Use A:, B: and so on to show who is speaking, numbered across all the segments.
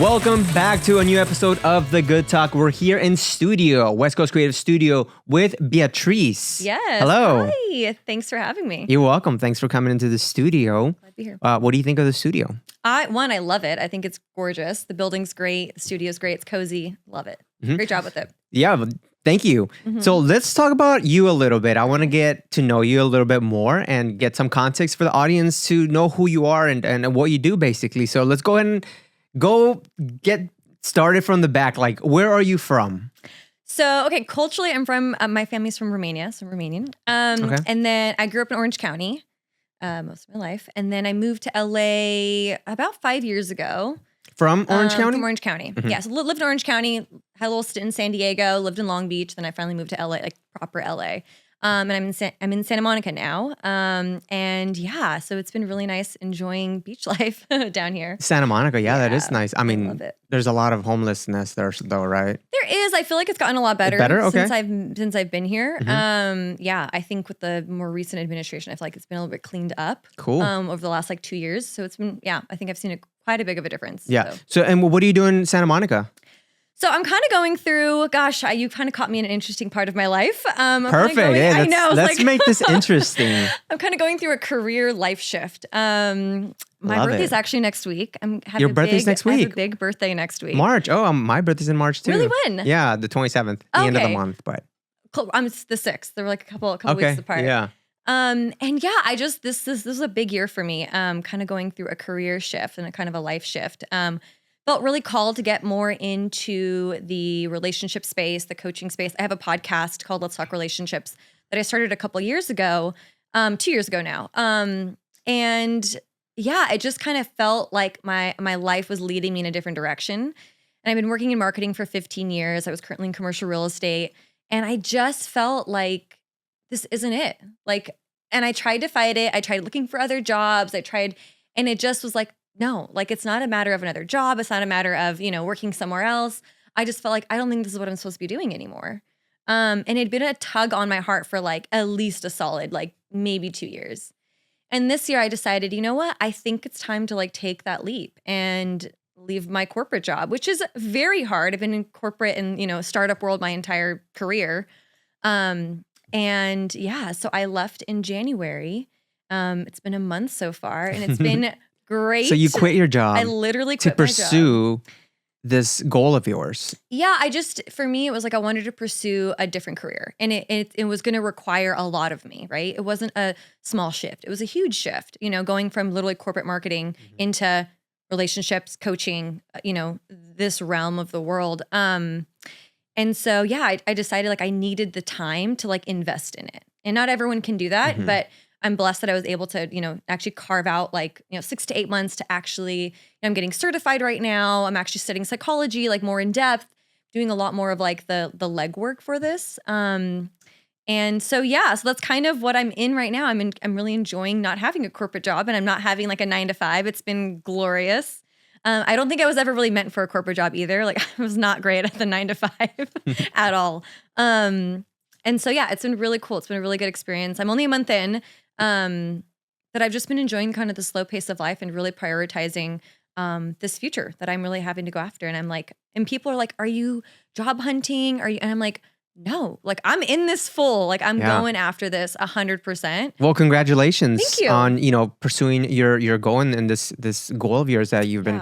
A: Welcome back to a new episode of The Good Talk. We're here in studio, West Coast Creative Studio with Beatrice.
B: Yes.
A: Hello.
B: Hi. Thanks for having me.
A: You're welcome. Thanks for coming into the studio.
B: Glad to be here.
A: What do you think of the studio?
B: I love it. I think it's gorgeous. The building's great. The studio's great. It's cozy. Love it. Great job with it.
A: Yeah, thank you. So let's talk about you a little bit. I want to get to know you a little bit more and get some context for the audience to know who you are and what you do, basically. So let's go ahead and get started from the back. Like, where are you from?
B: So, okay, culturally, I'm from, my family's from Romania, so I'm Romanian.
A: Okay.
B: And then I grew up in Orange County most of my life. And then I moved to LA about 5 years ago.
A: From Orange County?
B: From Orange County. Yeah, so lived in Orange County, had a little stint in San Diego, lived in Long Beach. Then I finally moved to LA, like proper LA. And I'm in Santa Monica now. And yeah, so it's been really nice enjoying beach life down here.
A: Santa Monica, yeah, that is nice. I mean,
B: love it.
A: there's a lot of homelessness there, though, right?
B: There is. I feel like it's gotten a lot better,
A: Okay.
B: since I've been here. Yeah, I think with the more recent administration, I feel like it's been a little bit cleaned up.
A: Cool.
B: Over the last like 2 years. So it's been, I think I've seen quite a big of a difference.
A: Yeah. So, and what do you do in Santa Monica?
B: So I'm kind of going through, you kind of caught me in an interesting part of my life.
A: Perfect.
B: I know.
A: Let's make this interesting.
B: I'm kind of going through a career life shift. My birthday's actually next week.
A: Your birthday's next week?
B: I have a big birthday next week.
A: March. Oh, my birthday's in March too.
B: Really, when?
A: Yeah, the 27th, the end of the month. But
B: I'm the 6th. They were like a couple weeks apart.
A: Yeah.
B: And yeah, this is a big year for me. Kind of going through a career shift and a kind of a life shift. Felt really called to get more into the relationship space, the coaching space. I have a podcast called Let's Talk Relationships that I started a couple years ago, 2 years ago now. And yeah, it just kind of felt like my life was leading me in a different direction. And I've been working in marketing for 15 years. I was currently in commercial real estate. And I just felt like this isn't it. And I tried to fight it. I tried looking for other jobs. And it just was like, no, it's not a matter of another job. It's not a matter of, working somewhere else. I just felt like, I don't think this is what I'm supposed to be doing anymore. And it'd been a tug on my heart for at least a solid, maybe 2 years. And this year I decided, you know what? I think it's time to take that leap and leave my corporate job, which is very hard. I've been in corporate and, startup world my entire career. And yeah, so I left in January. It's been a month so far and it's been great.
A: So you quit your job.
B: I literally quit
A: to pursue this goal of yours.
B: Yeah, for me, it was I wanted to pursue a different career and it was going to require a lot of me, right? It wasn't a small shift. It was a huge shift, going from literally corporate marketing into relationships, coaching, this realm of the world. And so, yeah, I decided I needed the time to invest in it. And not everyone can do that, but I'm blessed that I was able to, actually carve out 6 to 8 months to actually, I'm getting certified right now. I'm actually studying psychology, more in depth, doing a lot more of the legwork for this. And so, yeah, so that's kind of what I'm in right now. I'm really enjoying not having a corporate job and I'm not having a 9 to 5. It's been glorious. I don't think I was ever really meant for a corporate job either. I was not great at the 9 to 5 at all. And so, yeah, it's been really cool. It's been a really good experience. I'm only a month in. That I've just been enjoying kind of the slow pace of life and really prioritizing this future that I'm really having to go after. And I'm and people are are you job hunting? And I'm no, I'm in this full, I'm going after this 100%.
A: Well, congratulations
B: Thank you.
A: On, pursuing your goal and this goal of yours that you've been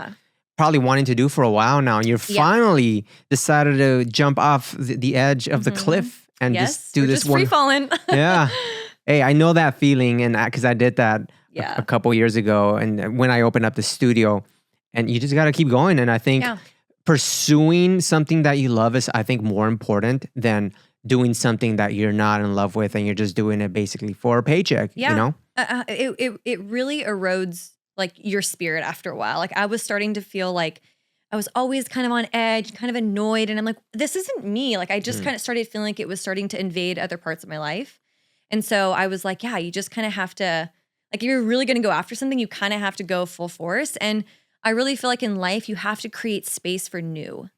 A: probably wanting to do for a while now. And you're finally decided to jump off the edge of the cliff and just do this
B: free falling.
A: Yeah. Hey, I know that feeling, and because I did that a couple years ago, and when I opened up the studio, and you just got to keep going. And I think pursuing something that you love is, I think, more important than doing something that you're not in love with, and you're just doing it basically for a paycheck.
B: Yeah. It really erodes your spirit after a while. I was starting to feel I was always kind of on edge, kind of annoyed, and I'm this isn't me. I just kind of started feeling it was starting to invade other parts of my life. And so I was yeah, you just kind of have to, if you're really going to go after something, you kind of have to go full force. And I really feel in life, you have to create space for new.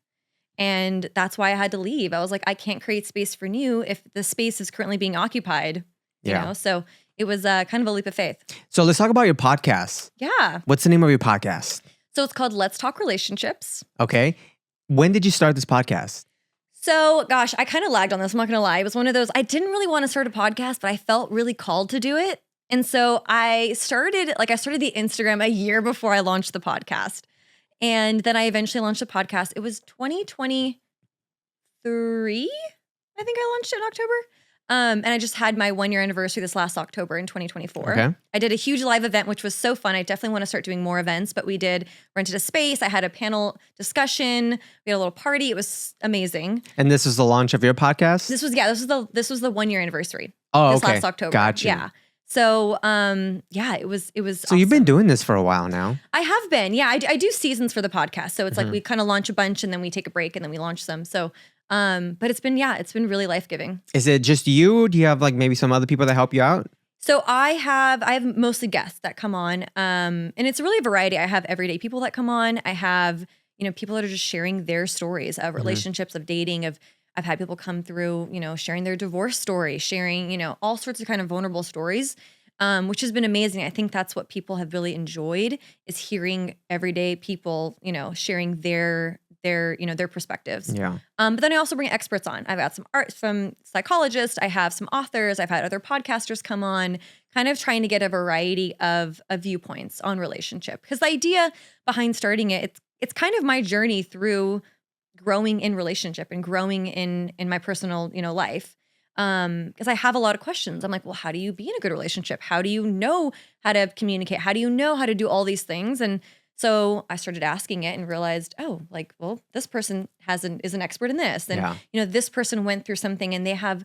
B: And that's why I had to leave. I was I can't create space for new if the space is currently being occupied, you know? So it was kind of a leap of faith.
A: So let's talk about your podcast.
B: Yeah.
A: What's the name of your podcast?
B: So it's called Let's Talk Relationships.
A: Okay. When did you start this podcast?
B: So, gosh, I kind of lagged on this. I'm not going to lie. It was one of those, I didn't really want to start a podcast, but I felt really called to do it. And so I started the Instagram a year before I launched the podcast. And then I eventually launched the podcast. It was 2023. I think I launched it in October. And I just had my 1-year anniversary this last October in 2024.
A: Okay.
B: I did a huge live event, which was so fun. I definitely want to start doing more events, but we rented a space. I had a panel discussion. We had a little party. It was amazing.
A: And this was the launch of your podcast?
B: This was the 1-year anniversary.
A: Oh,
B: this
A: okay.
B: last October.
A: Gotcha.
B: Yeah. So, it was
A: So
B: awesome.
A: You've been doing this for a while now.
B: I have been. Yeah. I do seasons for the podcast. So it's like we kind of launch a bunch and then we take a break and then we launch some. So, but it's been really life-giving. Is
A: it just you? Do you have like maybe some other people that help you out?
B: So I have mostly guests that come on. And it's really a variety. I have everyday people that come on. I have, people that are just sharing their stories of relationships, of dating, I've had people come through, sharing their divorce story, sharing, all sorts of kind of vulnerable stories, which has been amazing. I think that's what people have really enjoyed, is hearing everyday people, sharing their perspectives.
A: Yeah.
B: But then I also bring experts on. I've got some psychologists. I have some authors. I've had other podcasters come on, kind of trying to get a variety of viewpoints on relationship. Because the idea behind starting it's kind of my journey through growing in relationship and growing in my personal, life. Because I have a lot of questions. I'm like, well, how do you be in a good relationship? How do you know how to communicate? How do you know how to do all these things? And so I started asking it and realized, this person is an expert in this. And, this person went through something and they have,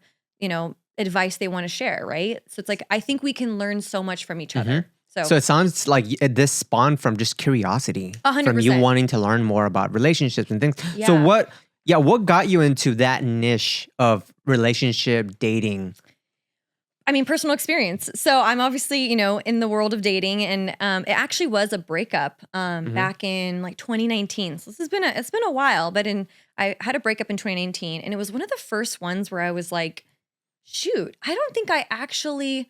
B: advice they want to share, right? So it's like, I think we can learn so much from each other.
A: So it sounds like this spawned from just curiosity,
B: 100%.
A: From you wanting to learn more about relationships and things.
B: Yeah.
A: So what got you into that niche of relationship dating?
B: I mean, personal experience. So I'm obviously, in the world of dating, and it actually was a breakup back in like 2019. So it's been a while, but I had a breakup in 2019, and it was one of the first ones where I was like, shoot, I don't think I actually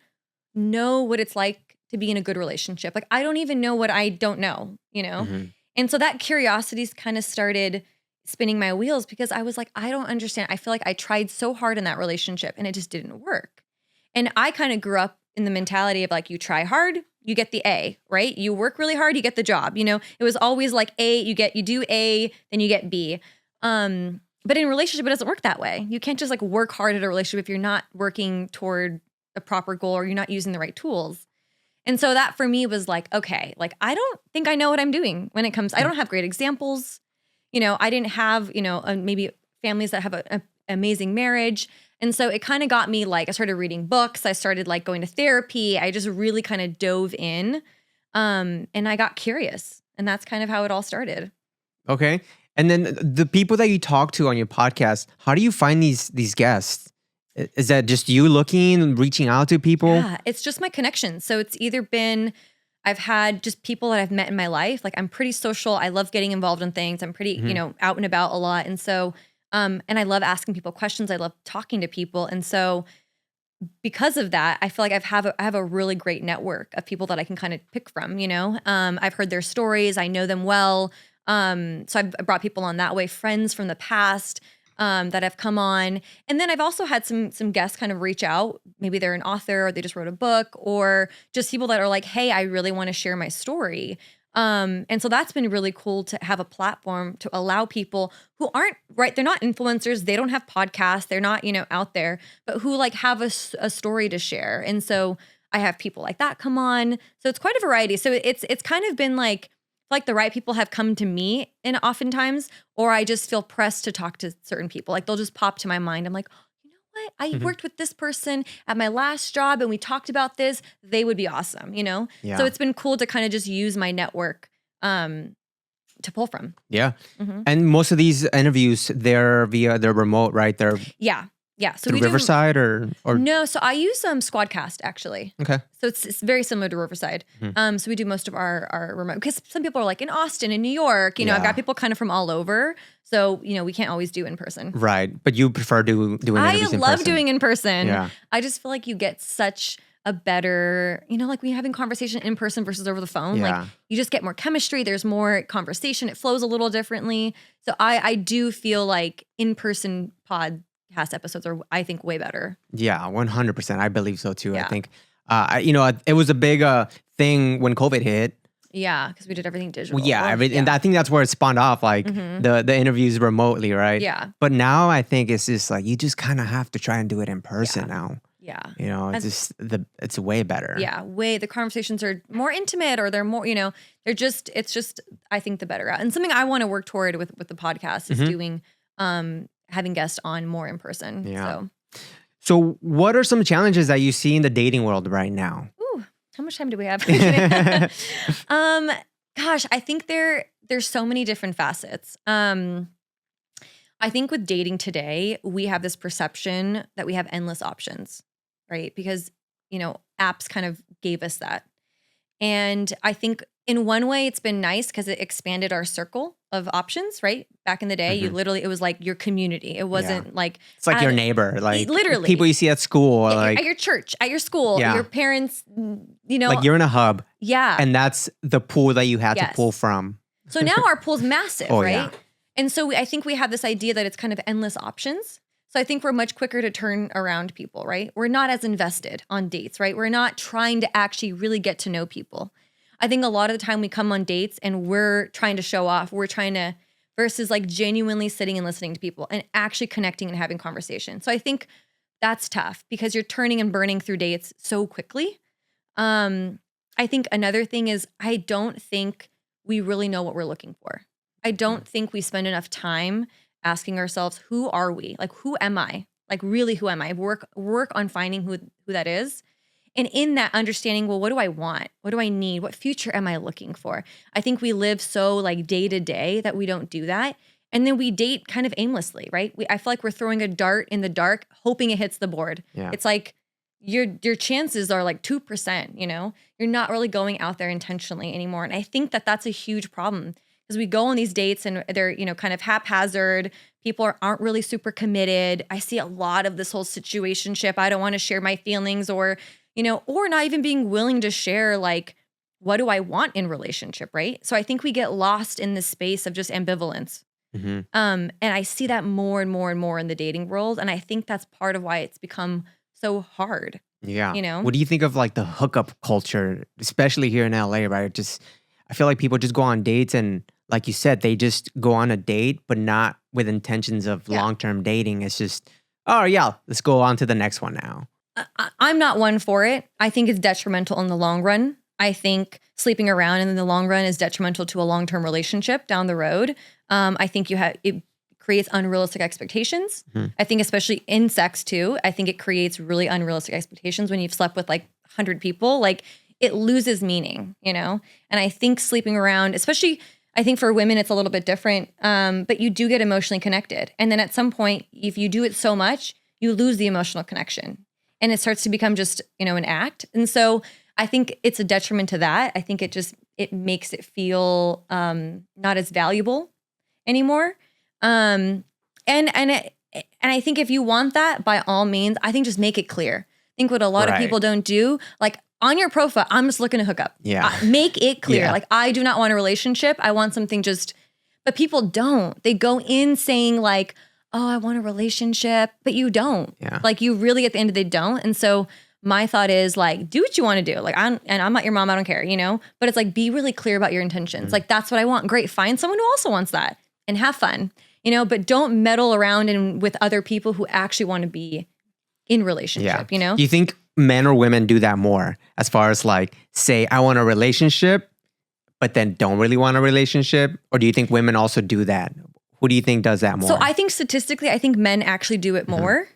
B: know what it's like to be in a good relationship. Like, I don't even know what I don't know, And so that curiosity's kind of started spinning my wheels, because I was like, I don't understand. I feel like I tried so hard in that relationship and it just didn't work. And I kind of grew up in the mentality of like, you try hard, you get the A, right? You work really hard, you get the job. It was always like you do A, then you get B. But in a relationship, it doesn't work that way. You can't just like work hard at a relationship if you're not working toward a proper goal or you're not using the right tools. And so that for me was like, okay, like I don't think I know what I'm doing when it comes. I don't have great examples. I didn't have, maybe families that have an amazing marriage. And so it kind of got me like, I started reading books. I started like going to therapy. I just really kind of dove in and I got curious. And that's kind of how it all started.
A: Okay. And then the people that you talk to on your podcast, how do you find these guests? Is that just you looking, reaching out to people?
B: Yeah, it's just my connections. So it's either been, I've had just people that I've met in my life. Like I'm pretty social. I love getting involved in things. I'm pretty, out and about a lot. And so, and I love asking people questions. I love talking to people. And so because of that, I feel like I have a really great network of people that I can kind of pick from, I've heard their stories. I know them well. So I've brought people on that way, friends from the past, that have come on. And then I've also had some guests kind of reach out. Maybe they're an author or they just wrote a book, or just people that are like, hey, I really want to share my story. And so that's been really cool to have a platform to allow people who aren't, right, they're not influencers, they don't have podcasts, they're not, out there, but who like have a story to share. And so I have people like that come on. So it's quite a variety. So it's kind of been like the right people have come to me, and oftentimes, or I just feel pressed to talk to certain people. Like they'll just pop to my mind. I'm like, you know what? I worked with this person at my last job and we talked about this. They would be awesome, Yeah. So it's been cool to kind of just use my network to pull from.
A: Yeah. And most of these interviews, they're remote, right? They're
B: Yeah. So
A: through Riverside or
B: no. So I use Squadcast actually.
A: Okay.
B: So it's very similar to Riverside. So we do most of our remote, because some people are like in Austin and New York. I've got people kind of from all over. So we can't always do in person.
A: Right. But you prefer doing interviews in person.
B: I love doing in person.
A: Yeah.
B: I just feel like you get such a better, like when you're having conversation in person versus over the phone, like you just get more chemistry. There's more conversation. It flows a little differently. So I do feel like in-person podcast episodes are, I think, way better.
A: Yeah, 100%. I believe so too. I think, it was a big thing when COVID hit.
B: Yeah, because we did everything digital.
A: And I think that's where it spawned off, like the interviews remotely, right?
B: Yeah.
A: But now I think it's just like you just kind of have to try and do it in person now.
B: Yeah.
A: It's way better.
B: Yeah, the conversations are more intimate, or they're more, it's just, I think, the better route. And something I want to work toward with the podcast is doing, having guests on more in person.
A: Yeah. So what are some challenges that you see in the dating world right now?
B: Ooh, how much time do we have? Gosh, I think there's so many different facets. I think with dating today, we have this perception that we have endless options, right? Because, apps kind of gave us that. And I think in one way it's been nice because it expanded our circle of options, right? Back in the day, it was like your community. It wasn't like...
A: It's like your neighbor, like
B: literally
A: people you see at school. Or like
B: at your church, at your school, your parents,
A: Like you're in a hub.
B: Yeah.
A: And that's the pool that you had to pull from.
B: So now our pool's massive, right? Yeah. And so I think we have this idea that it's kind of endless options. So I think we're much quicker to turn around people, right? We're not as invested on dates, right? We're not trying to actually really get to know people. I think a lot of the time we come on dates and we're trying to show off. We're trying to, versus like genuinely sitting and listening to people and actually connecting and having conversation. So I think that's tough because you're turning and burning through dates so quickly. I think another thing is I don't think we really know what we're looking for. I don't think we spend enough time asking ourselves, who are we? Like, who am I? Like, really, who am I? Work on finding who that is. And in that understanding, well, what do I want? What do I need? What future am I looking for? I think we live so like day to day that we don't do that. And then we date kind of aimlessly, right? I feel like we're throwing a dart in the dark, hoping it hits the board. Yeah. It's like your chances are like 2%, You're not really going out there intentionally anymore. And I think that that's a huge problem because we go on these dates and they're, kind of haphazard. People aren't really super committed. I see a lot of this whole situationship. I don't want to share my feelings or not even being willing to share like, what do I want in relationship, right? So I think we get lost in this space of just ambivalence. Mm-hmm. And I see that more and more and more in the dating world. And I think that's part of why it's become so hard.
A: Yeah. What do you think of like the hookup culture, especially here in LA, right? I feel like people just go on dates and like you said, they just go on a date, but not with intentions of long-term dating. It's just, oh yeah, let's go on to the next one now.
B: I'm not one for it. I think it's detrimental in the long run. I think sleeping around in the long run is detrimental to a long-term relationship down the road. I think it creates unrealistic expectations. Mm-hmm. I think especially in sex too, I think it creates really unrealistic expectations when you've slept with like 100 people. Like it loses meaning, And I think sleeping around, especially I think for women, it's a little bit different, but you do get emotionally connected. And then at some point, if you do it so much, you lose the emotional connection. And it starts to become just, an act. And so I think it's a detriment to that. I think it makes it feel not as valuable anymore. And I think if you want that, by all means, I think just make it clear. I think what a lot of people don't do, like on your profile, I'm just looking to hook up.
A: Yeah.
B: Make it clear. Yeah. Like I do not want a relationship. I want something but people don't. They go in saying like, oh, I want a relationship, but you don't.
A: Yeah.
B: Like you really at the end of the day don't. And so my thought is like, do what you want to do. Like I'm not your mom, I don't care, but it's like, be really clear about your intentions. Mm-hmm. Like that's what I want. Great. Find someone who also wants that and have fun, but don't meddle around with other people who actually want to be in relationship,
A: Do you think men or women do that more as far as like, say, I want a relationship, but then don't really want a relationship? Or do you think women also do that? Who do you think does that more?
B: So I think statistically, I think men actually do it more.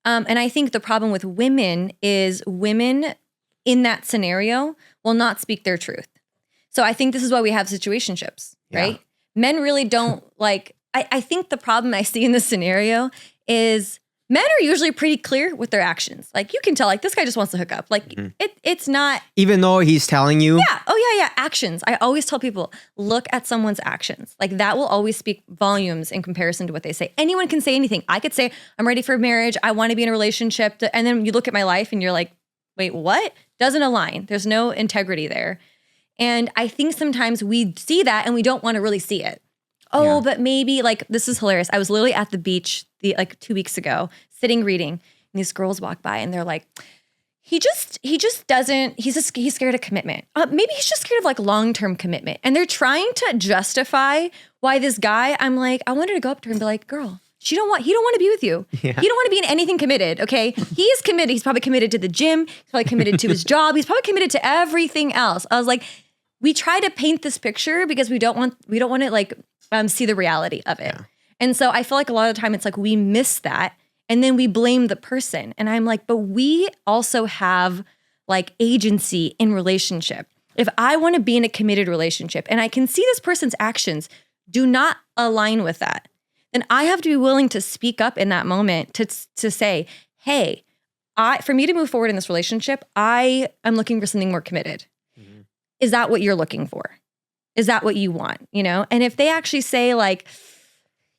B: And I think the problem with women is women in that scenario will not speak their truth. So I think this is why we have situationships, right? Men really don't like, I think the problem I see in this scenario is men are usually pretty clear with their actions. Like you can tell, like this guy just wants to hook up. Like it's not.
A: Even though he's telling you.
B: Yeah. Oh yeah. Actions. I always tell people, look at someone's actions. Like that will always speak volumes in comparison to what they say. Anyone can say anything. I could say, I'm ready for marriage. I want to be in a relationship. And then you look at my life and you're like, wait, what? Doesn't align. There's no integrity there. And I think sometimes we see that and we don't want to really see it. Oh, but maybe like, this is hilarious. I was literally at the beach like 2 weeks ago, sitting reading, and these girls walk by and they're like, he just doesn't, he's scared of commitment. Maybe he's just scared of like long-term commitment. And they're trying to justify why this guy, I'm like, I wanted to go up to her and be like, girl, he don't want to be with you. Yeah. He don't want to be in anything committed, okay? He is committed. He's probably committed to the gym. He's probably committed to his job. He's probably committed to everything else. I was like, we try to paint this picture because we don't want to like see the reality of it. Yeah. And so I feel like a lot of the time it's like we miss that and then we blame the person. And I'm like, but we also have like agency in relationship. If I want to be in a committed relationship and I can see this person's actions do not align with that, then I have to be willing to speak up in that moment to say, hey, for me to move forward in this relationship, I am looking for something more committed. Mm-hmm. Is that what you're looking for? Is that what you want? You know? And if they actually say like,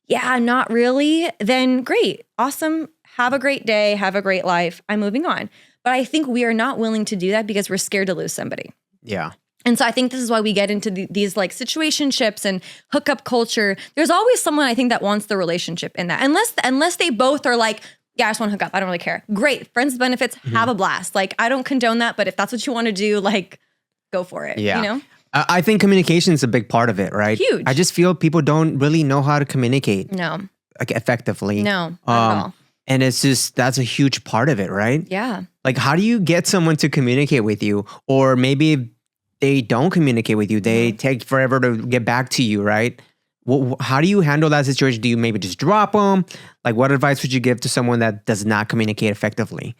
B: yeah, not really, then great, awesome. Have a great day. Have a great life. I'm moving on. But I think we are not willing to do that because we're scared to lose somebody.
A: Yeah.
B: And so I think this is why we get into these like situationships and hookup culture. There's always someone I think that wants the relationship in that. Unless they both are like, yeah, I just want to hook up. I don't really care. Great. Friends with benefits, have a blast. Like, I don't condone that, but if that's what you want to do, like, go for it. Yeah. You know?
A: I think communication is a big part of it, right?
B: Huge.
A: I just feel people don't really know how to communicate.
B: No.
A: Like effectively.
B: No, not at all.
A: And it's just, that's a huge part of it, right?
B: Yeah.
A: Like, how do you get someone to communicate with you? Or maybe they don't communicate with you. They take forever to get back to you, right? How do you handle that situation? Do you maybe just drop them? Like, what advice would you give to someone that does not communicate effectively?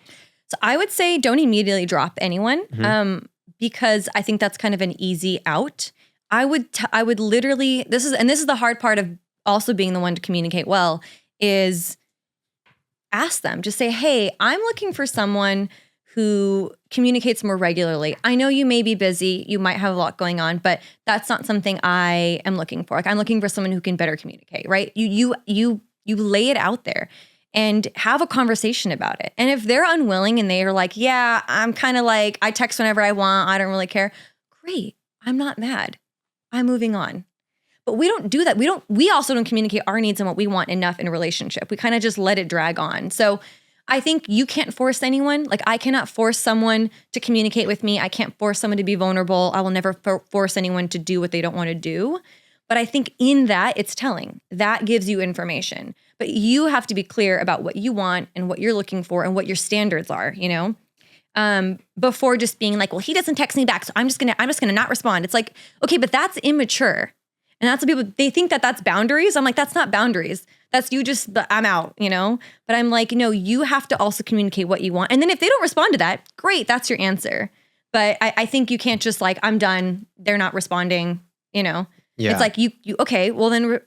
B: So I would say don't immediately drop anyone because I think that's kind of an easy out. I would literally, this is the hard part of also being the one to communicate well, is ask them. Just say, hey, I'm looking for someone who communicates more regularly. I know you may be busy, you might have a lot going on, but that's not something I am looking for. Like, I'm looking for someone who can better communicate, right? You lay it out there and have a conversation about it. And if they're unwilling and they are like, yeah, I'm kind of like, I text whenever I want, I don't really care. Great, I'm not mad. I'm moving on. But we don't do that. We also don't communicate our needs and what we want enough in a relationship. We kind of just let it drag on. So I think you can't force anyone. Like, I cannot force someone to communicate with me. I can't force someone to be vulnerable. I will never force anyone to do what they don't want to do. But I think in that, it's telling. That gives you information. But you have to be clear about what you want and what you're looking for and what your standards are, you know? Before just being like, well, he doesn't text me back, so I'm just gonna not respond. It's like, okay, but that's immature. And that's what people, they think that that's boundaries. I'm like, that's not boundaries. That's you just, I'm out, you know? But I'm like, no, you have to also communicate what you want. And then if they don't respond to that, great, that's your answer. But I think you can't just like, I'm done, they're not responding, you know? Yeah. It's like, you okay, well then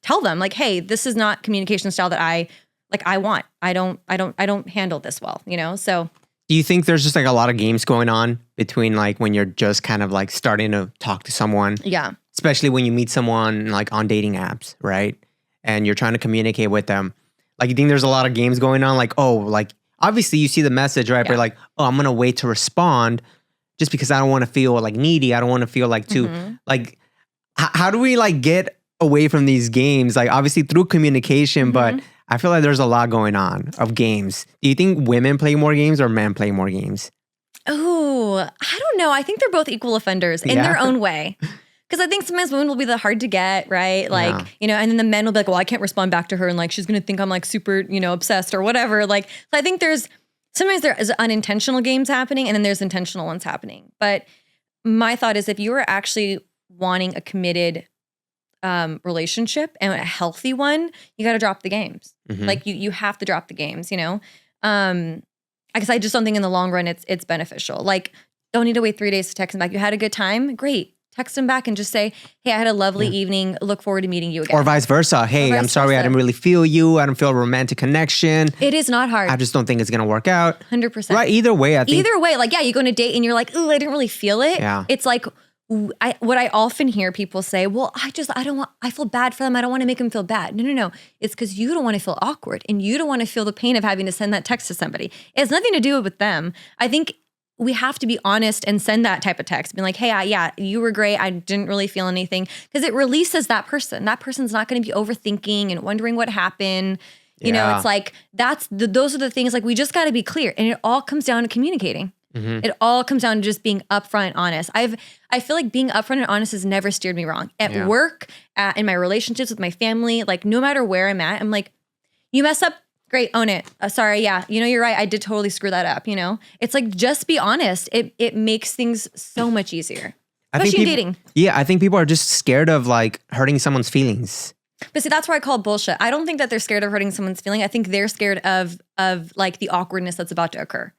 B: tell them like, hey, this is not communication style that I want. I don't handle this well, you know? So.
A: Do you think there's just like a lot of games going on between like when you're just kind of like starting to talk to someone?
B: Yeah.
A: Especially when you meet someone like on dating apps, right? And you're trying to communicate with them. Like, you think there's a lot of games going on? Like, oh, like obviously you see the message, right? Yeah. But you're like, oh, I'm going to wait to respond just because I don't want to feel like needy. I don't want to feel like too, like, how do we like get away from these games? Like, obviously through communication, but I feel like there's a lot going on of games. Do you think women play more games or men play more games?
B: Oh, I don't know. I think they're both equal offenders in their own way. Because I think sometimes women will be the hard to get, right? Like, you know, and then the men will be like, well, I can't respond back to her. And like, she's going to think I'm like super, you know, obsessed or whatever. Like, so I think sometimes there is unintentional games happening and then there's intentional ones happening. But my thought is if you are actually wanting a committed relationship and a healthy one, you got to drop the games. Like you have to drop the games, you know? Because I just don't think in the long run, it's beneficial. Like, don't need to wait 3 days to text them back. You had a good time? Great. Text them back and just say, hey, I had a lovely evening. Look forward to meeting you again.
A: Or vice versa. Hey, I'm sorry, I didn't really feel you. I don't feel a romantic connection.
B: It is not hard.
A: I just don't think it's going to work out.
B: 100%.
A: Right. Either way, I think.
B: Either way, like, yeah, you go on a date and you're like, ooh, I didn't really feel it.
A: Yeah.
B: It's like, what I often hear people say, well, I feel bad for them. I don't want to make them feel bad. No. It's because you don't want to feel awkward and you don't want to feel the pain of having to send that text to somebody. It has nothing to do with them. I think we have to be honest and send that type of text, being like, hey, yeah, you were great. I didn't really feel anything, because it releases that person. That person's not going to be overthinking and wondering what happened. You know, it's like, those are the things, like, we just got to be clear. And it all comes down to communicating. It all comes down to just being upfront and honest. I feel like being upfront and honest has never steered me wrong. At work, in my relationships with my family, like, no matter where I'm at, I'm like, you mess up, great, own it. Sorry, yeah, you're right. I did totally screw that up. It's like, just be honest. It makes things so much easier, especially in dating.
A: Yeah, I think people are just scared of like hurting someone's feelings.
B: But see, that's why I call it bullshit. I don't think that they're scared of hurting someone's feeling. I think they're scared of like the awkwardness that's about to occur.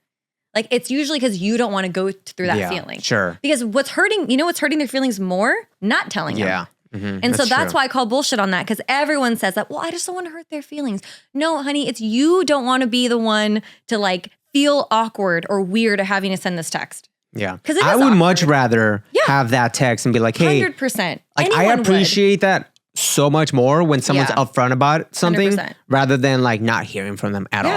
B: Like, it's usually because you don't want to go through that feeling.
A: Sure.
B: Because what's hurting their feelings more? Not telling them.
A: Yeah. Mm-hmm.
B: And that's why I call bullshit on that, because everyone says that, well, I just don't want to hurt their feelings. No, honey, it's you don't want to be the one to like feel awkward or weird having to send this text.
A: Yeah. Because I would much rather have that text and be like, hey,
B: 100%.
A: Like, I appreciate that so much more when someone's upfront about something 100%. Rather than like not hearing from them at all.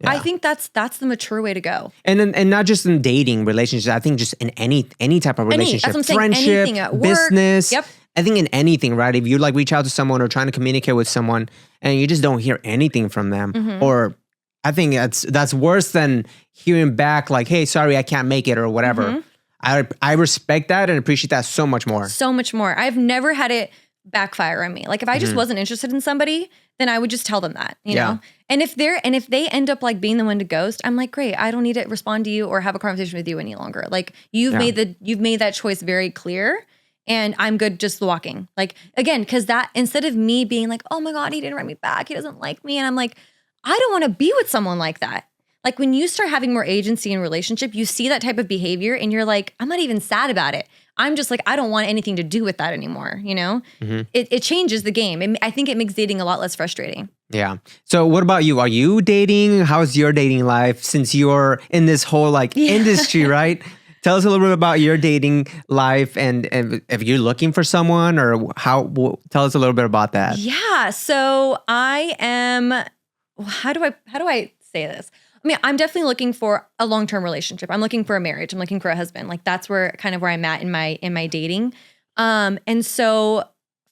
B: Yeah. I think that's the mature way to go.
A: And not just in dating relationships. I think just in any type of relationship, friendship, business. Yep. I think in anything, right? If you like reach out to someone or trying to communicate with someone and you just don't hear anything from them, or I think that's worse than hearing back like, hey, sorry, I can't make it or whatever. I respect that and appreciate that so much more.
B: So much more. I've never had it backfire on me. Like, if I just wasn't interested in somebody, then I would just tell them that, you know? And if they end up like being the one to ghost, I'm like, great, I don't need to respond to you or have a conversation with you any longer. Like, you've made that choice very clear, and I'm good just walking. Like, again, because that, instead of me being like, oh my God, he didn't write me back, he doesn't like me. And I'm like, I don't want to be with someone like that. Like, when you start having more agency in a relationship, you see that type of behavior and you're like, I'm not even sad about it. I'm just like, I don't want anything to do with that anymore, you know? It changes the game. I think it makes dating a lot less frustrating.
A: Yeah. So what about you? Are you dating? How's your dating life since you're in this whole like industry, right? Tell us a little bit about your dating life and if you're looking for someone or tell us a little bit about that.
B: Yeah. So I am, how do I say this? I mean, I'm definitely looking for a long-term relationship. I'm looking for a marriage. I'm looking for a husband. Like, that's where I'm at in my dating. And so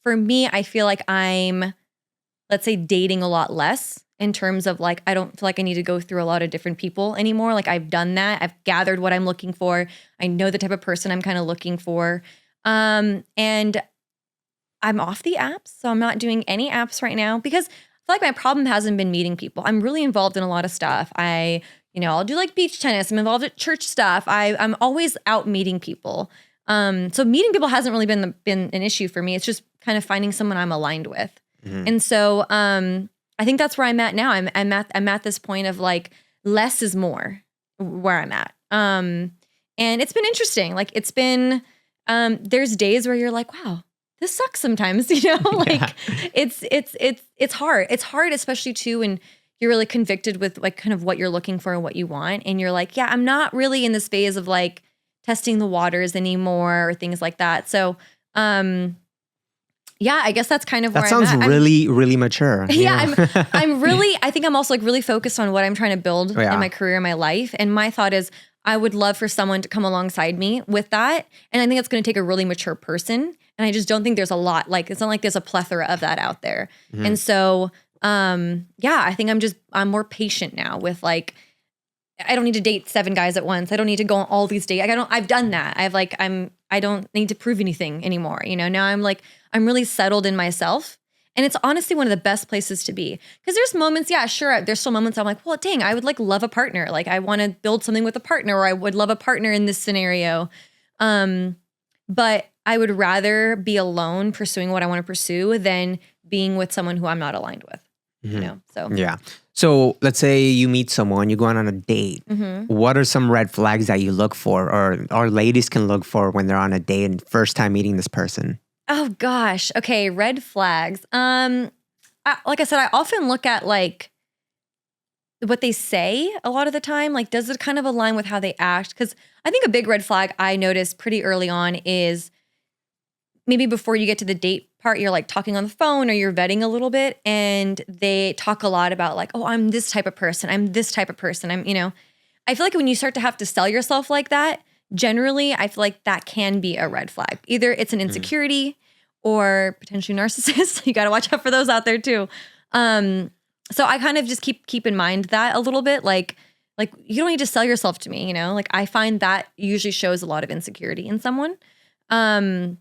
B: for me, I feel like I'm, let's say, dating a lot less in terms of like, I don't feel like I need to go through a lot of different people anymore. Like, I've done that. I've gathered what I'm looking for. I know the type of person I'm kind of looking for. And I'm off the apps. So I'm not doing any apps right now because I feel like my problem hasn't been meeting people. I'm really involved in a lot of stuff. I'll do like beach tennis. I'm involved at church stuff. I'm always out meeting people. So meeting people hasn't really been an issue for me. It's just kind of finding someone I'm aligned with. And so I think that's where I'm at now. I'm at this point of like less is more where I'm at. And it's been interesting. Like, it's been there's days where you're like, wow, this sucks sometimes, like it's hard. It's hard, especially too, when you're really convicted with like kind of what you're looking for and what you want. And you're like, yeah, I'm not really in this phase of like testing the waters anymore or things like that. So, yeah, I guess that's kind of where I'm at.
A: That sounds really, really mature.
B: Yeah, I think I'm also like really focused on what I'm trying to build in my career, in my life. And my thought is, I would love for someone to come alongside me with that. And I think it's going to take a really mature person. And I just don't think there's a lot, like, it's not like there's a plethora of that out there. And so, I think I'm more patient now with like, I don't need to date 7 guys at once. I don't need to go on all these dates. I've done that. I don't need to prove anything anymore. Now I'm really settled in myself. And it's honestly one of the best places to be. Because there's moments, there's still moments I'm like, well, dang, I would like love a partner. Like, I want to build something with a partner, or I would love a partner in this scenario. But I would rather be alone pursuing what I want to pursue than being with someone who I'm not aligned with. So
A: yeah. So let's say you meet someone, you go on a date. What are some red flags that you look for, or ladies can look for when they're on a date and first time meeting this person?
B: Oh gosh. Okay. Red flags. Like I said, I often look at like what they say a lot of the time, like, does it kind of align with how they act? Because I think a big red flag I noticed pretty early on is maybe before you get to the date part, you're like talking on the phone or you're vetting a little bit, and they talk a lot about like, oh, I'm this type of person. I'm this type of person. I feel like when you start to have to sell yourself like that, generally, I feel like that can be a red flag. Either it's an insecurity or potentially narcissist. You got to watch out for those out there too. So I kind of just keep in mind that a little bit, like you don't need to sell yourself to me, like I find that usually shows a lot of insecurity in someone. And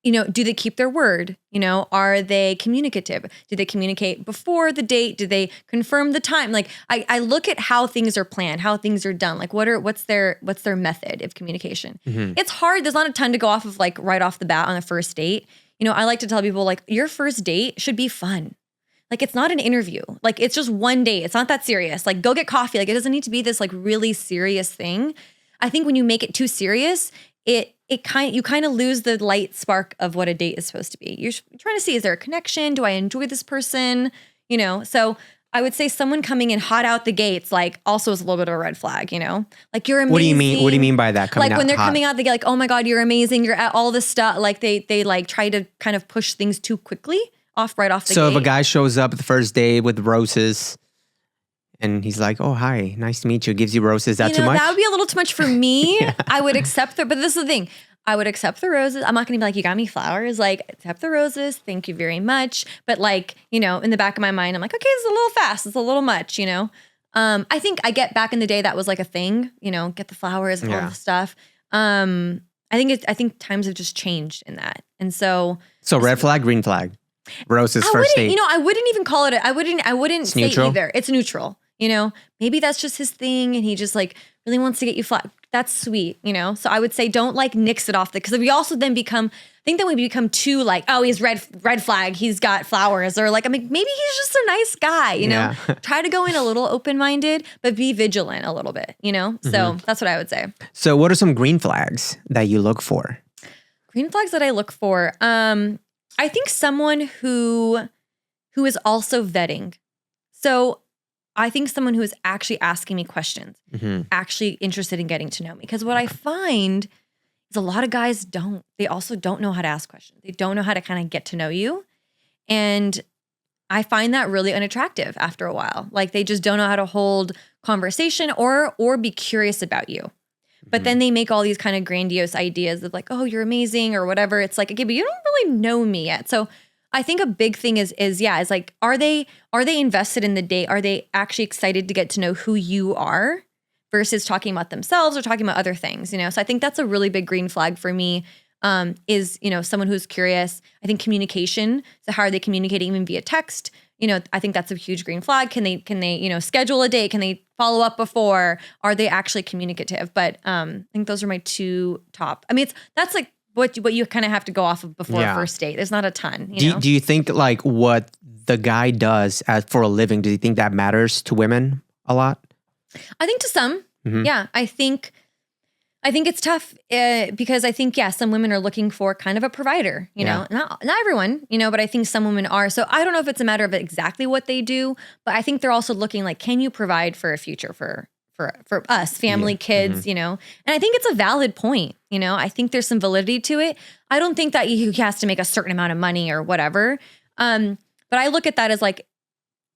B: do they keep their word? Are they communicative? Do they communicate before the date? Do they confirm the time? Like I look at how things are planned, how things are done. Like what's their method of communication? It's hard. There's not a ton to go off of like right off the bat on a first date. I like to tell people like your first date should be fun. Like it's not an interview. Like it's just one date. It's not that serious. Like go get coffee. Like it doesn't need to be this like really serious thing. I think when you make it too serious, you kind of lose the light spark of what a date is supposed to be. You're trying to see, is there a connection? Do I enjoy this person? So I would say someone coming in hot out the gates, like also is a little bit of a red flag, like you're amazing.
A: What do you mean? What do you mean by that?
B: Coming like when they're hot? Coming out the gate, like, oh my God, you're amazing. You're at all this stuff. Like they like try to kind of push things too quickly right off the gate.
A: So if a guy shows up at the first day with roses and he's like, oh, hi, nice to meet you, gives you roses, that too much?
B: That would be a little too much for me. Yeah. I would accept but this is the thing. I would accept the roses. I'm not going to be like, you got me flowers. Like, accept the roses. Thank you very much. But like, in the back of my mind, I'm like, okay, this is a little fast. It's a little much, I think I get back in the day that was like a thing, get the flowers and all the stuff. I think times have just changed in that. And so
A: red flag, green flag, roses first date.
B: I wouldn't even call it, I wouldn't say
A: neutral?
B: Either. It's neutral. Maybe that's just his thing and he just like really wants to get you flat. That's sweet, So I would say don't like nix it off because we also then become too like, oh, he's red flag, he's got flowers, or like, maybe he's just a nice guy, Yeah. Try to go in a little open-minded, but be vigilant a little bit, So that's what I would say.
A: So what are some green flags that you look for?
B: Green flags that I look for, I think someone who is also vetting. So I think someone who is actually asking me questions, actually interested in getting to know me. Because what I find is a lot of guys don't. They also don't know how to ask questions. They don't know how to kind of get to know you. And I find that really unattractive after a while. Like they just don't know how to hold conversation or be curious about you. But then they make all these kind of grandiose ideas of like, oh, you're amazing or whatever. It's like, okay, but you don't really know me yet. So I think a big thing is like, are they invested in the date? Are they actually excited to get to know who you are versus talking about themselves or talking about other things, So I think that's a really big green flag for me, is, someone who's curious. I think communication. So how are they communicating even via text? I think that's a huge green flag. Can they, schedule a date? Can they follow up before? Are they actually communicative? But I think those are my two top. I mean, that's like, what you kind of have to go off of before a first date. There's not a ton.
A: Do you think like what the guy does for a living, do you think that matters to women a lot?
B: I think to some. Yeah. I think it's tough because I think, some women are looking for kind of a provider, not everyone, but I think some women are. So I don't know if it's a matter of exactly what they do, but I think they're also looking like, can you provide for a future for us, family, kids, and I think it's a valid point. I think there's some validity to it. I don't think that he has to make a certain amount of money or whatever. But I look at that as like,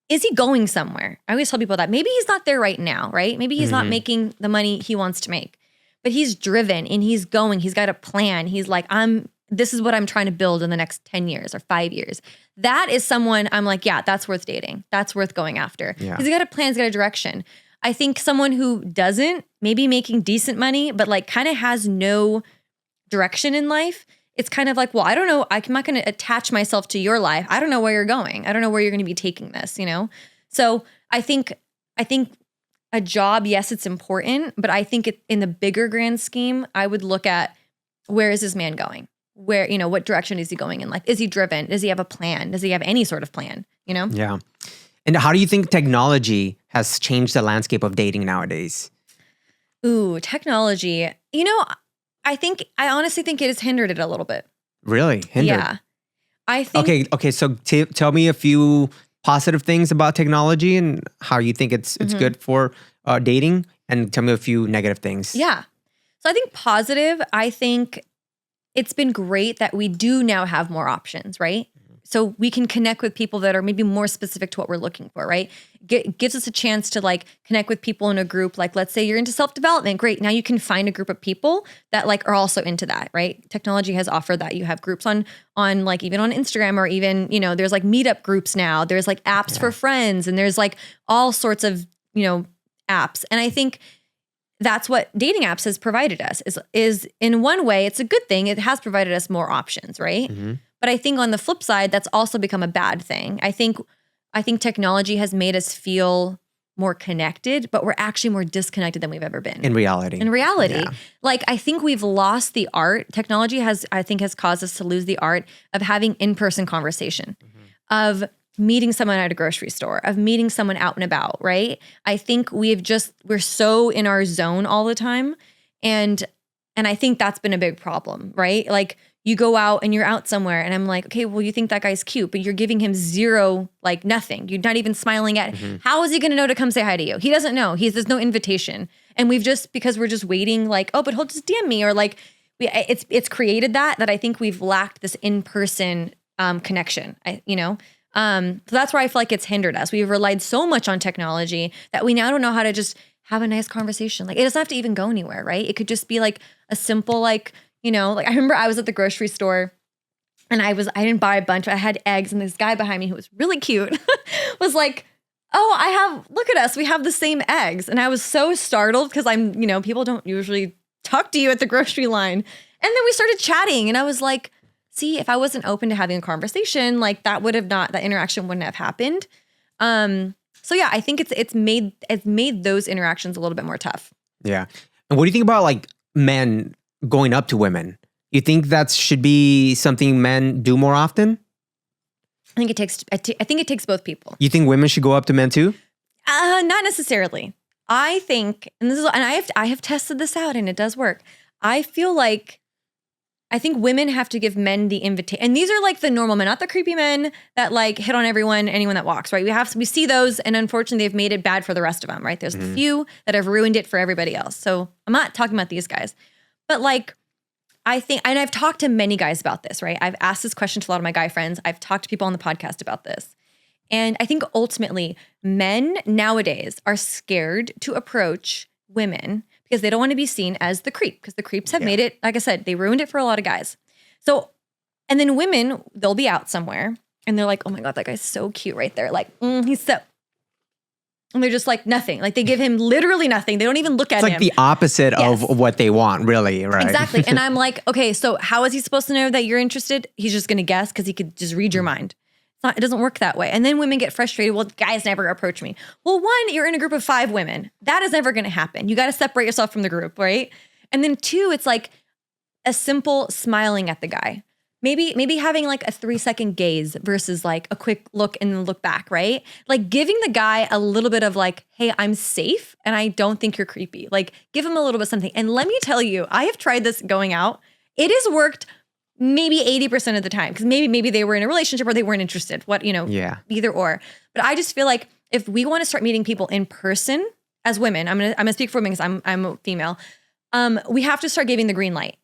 B: is he going somewhere? I always tell people that maybe he's not there right now, right? Maybe he's not making the money he wants to make, but he's driven and he's going, he's got a plan. He's like, this is what I'm trying to build in the next 10 years or 5 years. That is someone I'm like, yeah, that's worth dating. That's worth going after. Because he's got a plan, he's got a direction. I think someone who doesn't, maybe making decent money, but like kind of has no direction in life, it's kind of like, well, I don't know. I'm not going to attach myself to your life. I don't know where you're going. I don't know where you're going to be taking this, So I think a job, yes, it's important, but I think in the bigger grand scheme, I would look at where is this man going? Where, what direction is he going in life? Is he driven? Does he have a plan? Does he have any sort of plan,
A: Yeah. And how do you think technology has changed the landscape of dating nowadays?
B: Ooh, technology. I honestly think it has hindered it a little bit.
A: Really? Hindered?
B: Yeah. I think.
A: Okay. So tell me a few positive things about technology and how you think it's good for dating, and tell me a few negative things.
B: Yeah. So I think positive, I think it's been great that we do now have more options, right? So we can connect with people that are maybe more specific to what we're looking for, right? Gives us a chance to like connect with people in a group. Like, let's say you're into self-development. Great. Now you can find a group of people that like are also into that, right? Technology has offered that. You have groups on like even on Instagram, or even, you know, there's like meetup groups now. There's like apps for friends, and there's like all sorts of, you know, apps. And I think that's what dating apps has provided us is in one way, it's a good thing. It has provided us more options, right? But I think on the flip side, that's also become a bad thing. I think technology has made us feel more connected, but we're actually more disconnected than we've ever been.
A: In reality.
B: Yeah. Like, I think we've lost the art. Technology has caused us to lose the art of having in-person conversation, of meeting someone at a grocery store, of meeting someone out and about, right? I think we're so in our zone all the time. And I think that's been a big problem, right? Like, you go out and you're out somewhere and I'm like, okay, well, you think that guy's cute, but you're giving him zero, like nothing. You're not even smiling at How is he going to know to come say hi to you? He doesn't know. There's no invitation. And because we're just waiting like, oh, but he'll just DM me, or like it's created that I think we've lacked this in-person connection, so that's where I feel like it's hindered us. We've relied so much on technology that we now don't know how to just have a nice conversation. Like, it doesn't have to even go anywhere, right? It could just be like a simple, like, you know, like I remember I was at the grocery store and I didn't buy a bunch. I had eggs, and this guy behind me who was really cute was like, oh, look at us. We have the same eggs. And I was so startled because people don't usually talk to you at the grocery line. And then we started chatting and I was like, see, if I wasn't open to having a conversation, like that interaction wouldn't have happened. So yeah, I think it's made those interactions a little bit more tough.
A: Yeah. And what do you think about like men going up to women? You think that should be something men do more often?
B: I think it takes both people.
A: You think women should go up to men too?
B: Not necessarily. I think, and I have tested this out and it does work. I think women have to give men the invitation. And these are like the normal men, not the creepy men that like hit on anyone that walks, right? We see those, and unfortunately they've made it bad for the rest of them, right? There's a few that have ruined it for everybody else. So I'm not talking about these guys. But like, I think, and I've talked to many guys about this, right? I've asked this question to a lot of my guy friends. I've talked to people on the podcast about this. And I think ultimately men nowadays are scared to approach women because they don't want to be seen as the creep, because the creeps have made it, like I said, they ruined it for a lot of guys. So, and then women, they'll be out somewhere and they're like, oh my God, that guy's so cute right there. Like, he's so, and they're just like nothing. Like, they give him literally nothing. They don't even look at him.
A: It's like the opposite of what they want, really, right?
B: Exactly. And I'm like, okay, so how is he supposed to know that you're interested? He's just going to guess because he could just read your mind. It doesn't work that way. And then women get frustrated. Well, guys never approach me. Well, one, you're in a group of 5 women. That is never going to happen. You got to separate yourself from the group, right? And then 2, it's like a simple smiling at the guy. Maybe having like a 3-second gaze versus like a quick look and then look back, right? Like giving the guy a little bit of like, hey, I'm safe and I don't think you're creepy. Like, give him a little bit of something. And let me tell you, I have tried this going out. It has worked maybe 80% of the time, because maybe they were in a relationship or they weren't interested. Either or. But I just feel like if we want to start meeting people in person as women, I'm gonna speak for women because I'm a female. We have to start giving the green light.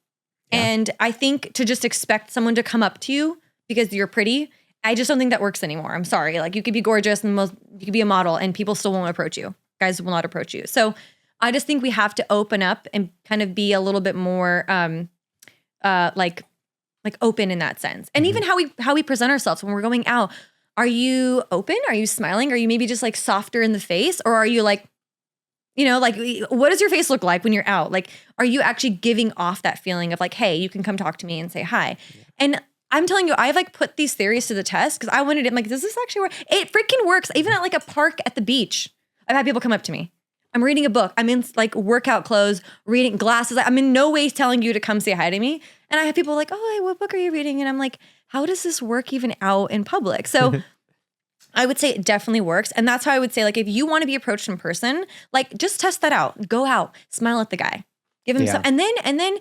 B: Yeah. And I think to just expect someone to come up to you because you're pretty, I just don't think that works anymore. I'm sorry. Like, you could be gorgeous and you could be a model and people still won't approach you. Guys will not approach you. So I just think we have to open up and kind of be a little bit more like open in that sense. And even how we present ourselves when we're going out. Are you open? Are you smiling? Are you maybe just like softer in the face? Or are you like, like, what does your face look like when you're out? Like, are you actually giving off that feeling of like, hey, you can come talk to me and say hi? Yeah. And I'm telling you, I've like put these theories to the test because I wanted it. I'm like, does this actually work? It freaking works. Even at like a park at the beach, I've had people come up to me. I'm reading a book. I'm in like workout clothes, reading glasses. I'm in no way telling you to come say hi to me. And I have people like, oh, hey, what book are you reading? And I'm like, how does this work even out in public? So I would say it definitely works. And that's how I would say, like, if you want to be approached in person, like, just test that out. Go out, smile at the guy, give him some, and then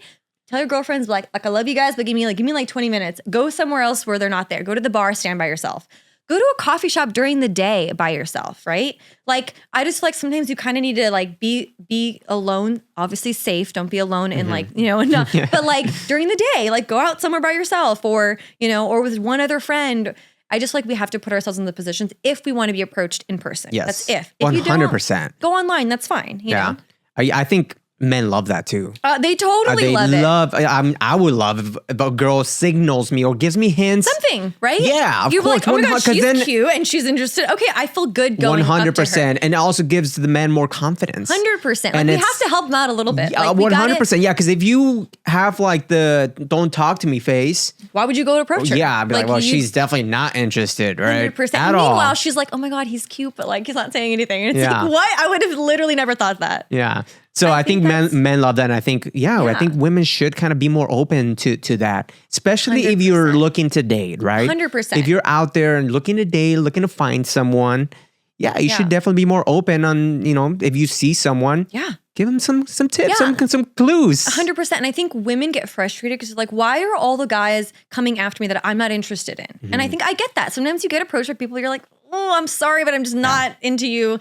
B: tell your girlfriends like I love you guys, but give me like 20 minutes. Go somewhere else where they're not there. Go to the bar, stand by yourself. go to a coffee shop during the day by yourself, right? Like, I just feel like sometimes you kind of need to like be alone, obviously safe. Don't be alone in like, but like during the day, like go out somewhere by yourself or, or with one other friend. I just like we have to put ourselves in the positions if we want to be approached in person.
A: Yes.
B: That's if
A: 100%.
B: Go online. That's fine. You know?
A: I think men love that too.
B: They totally love it.
A: I would love if a girl signals me or gives me hints.
B: Something, right?
A: Yeah, of
B: You're
A: course.
B: like, oh my God, she's cute and she's interested. Okay, I feel good going 100%. Up to her.
A: And it also gives the men more confidence.
B: 100%. Like, we have to help them out a little bit. Like,
A: 100%. Yeah, because if you have like the don't talk to me face.
B: Why would you go to approach her?
A: Yeah, I'd be like, well, she's definitely not interested, right?
B: 100%. At all. Meanwhile, she's like, oh my God, he's cute, but like he's not saying anything. And it's like, what? I would have literally never thought that.
A: Yeah. So I think men love that. And I think, I think women should kind of be more open to that, especially 100%. If you're looking to date, right?
B: 100%.
A: If you're out there and looking to date, looking to find someone, you should definitely be more open on, if you see someone, give them some tips, some clues.
B: 100%. And I think women get frustrated because like, why are all the guys coming after me that I'm not interested in? Mm-hmm. And I think I get that. Sometimes you get approached by people, you're like, oh, I'm sorry, but I'm just not into you.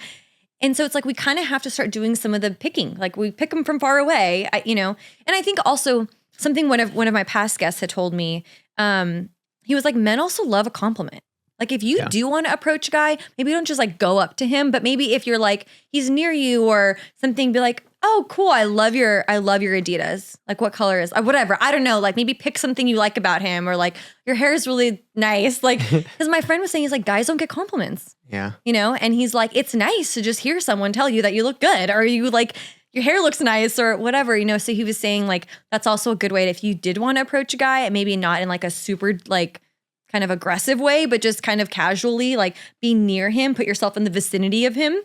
B: And so it's like we kind of have to start doing some of the picking. Like we pick them from far away, And I think also something one of my past guests had told me, he was like, men also love a compliment. Like if you do want to approach a guy, maybe don't just like go up to him, but maybe if you're like, he's near you or something, be like, oh, cool. I love your Adidas. Like what color is, whatever. I don't know. Like maybe pick something you like about him or like your hair is really nice. Like, cause my friend was saying, he's like, guys don't get compliments.
A: Yeah.
B: And he's like, it's nice to just hear someone tell you that you look good or you like, your hair looks nice or whatever, So he was saying like, that's also a good way if you did want to approach a guy and maybe not in like a super like kind of aggressive way, but just kind of casually like be near him, put yourself in the vicinity of him,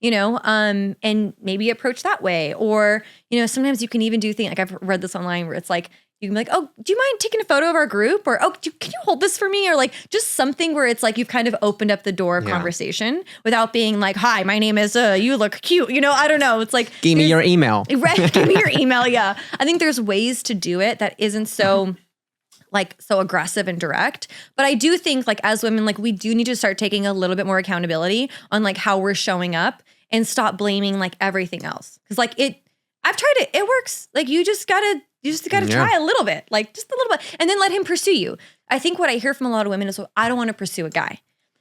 B: and maybe approach that way. Or, sometimes you can even do things like I've read this online where it's like, you can be like, oh, do you mind taking a photo of our group? Or, oh, can you hold this for me? Or like just something where it's like you've kind of opened up the door of conversation without being like, hi, my name is, you look cute. I don't know. It's like.
A: Give me your email.
B: Right. Give me your email. Yeah. I think there's ways to do it that isn't so so aggressive and direct. But I do think like as women, like we do need to start taking a little bit more accountability on like how we're showing up and stop blaming like everything else. Cause like I've tried it. It works. Like you just gotta try a little bit, like just a little bit, and then let him pursue you. I think what I hear from a lot of women is, well, I don't want to pursue a guy.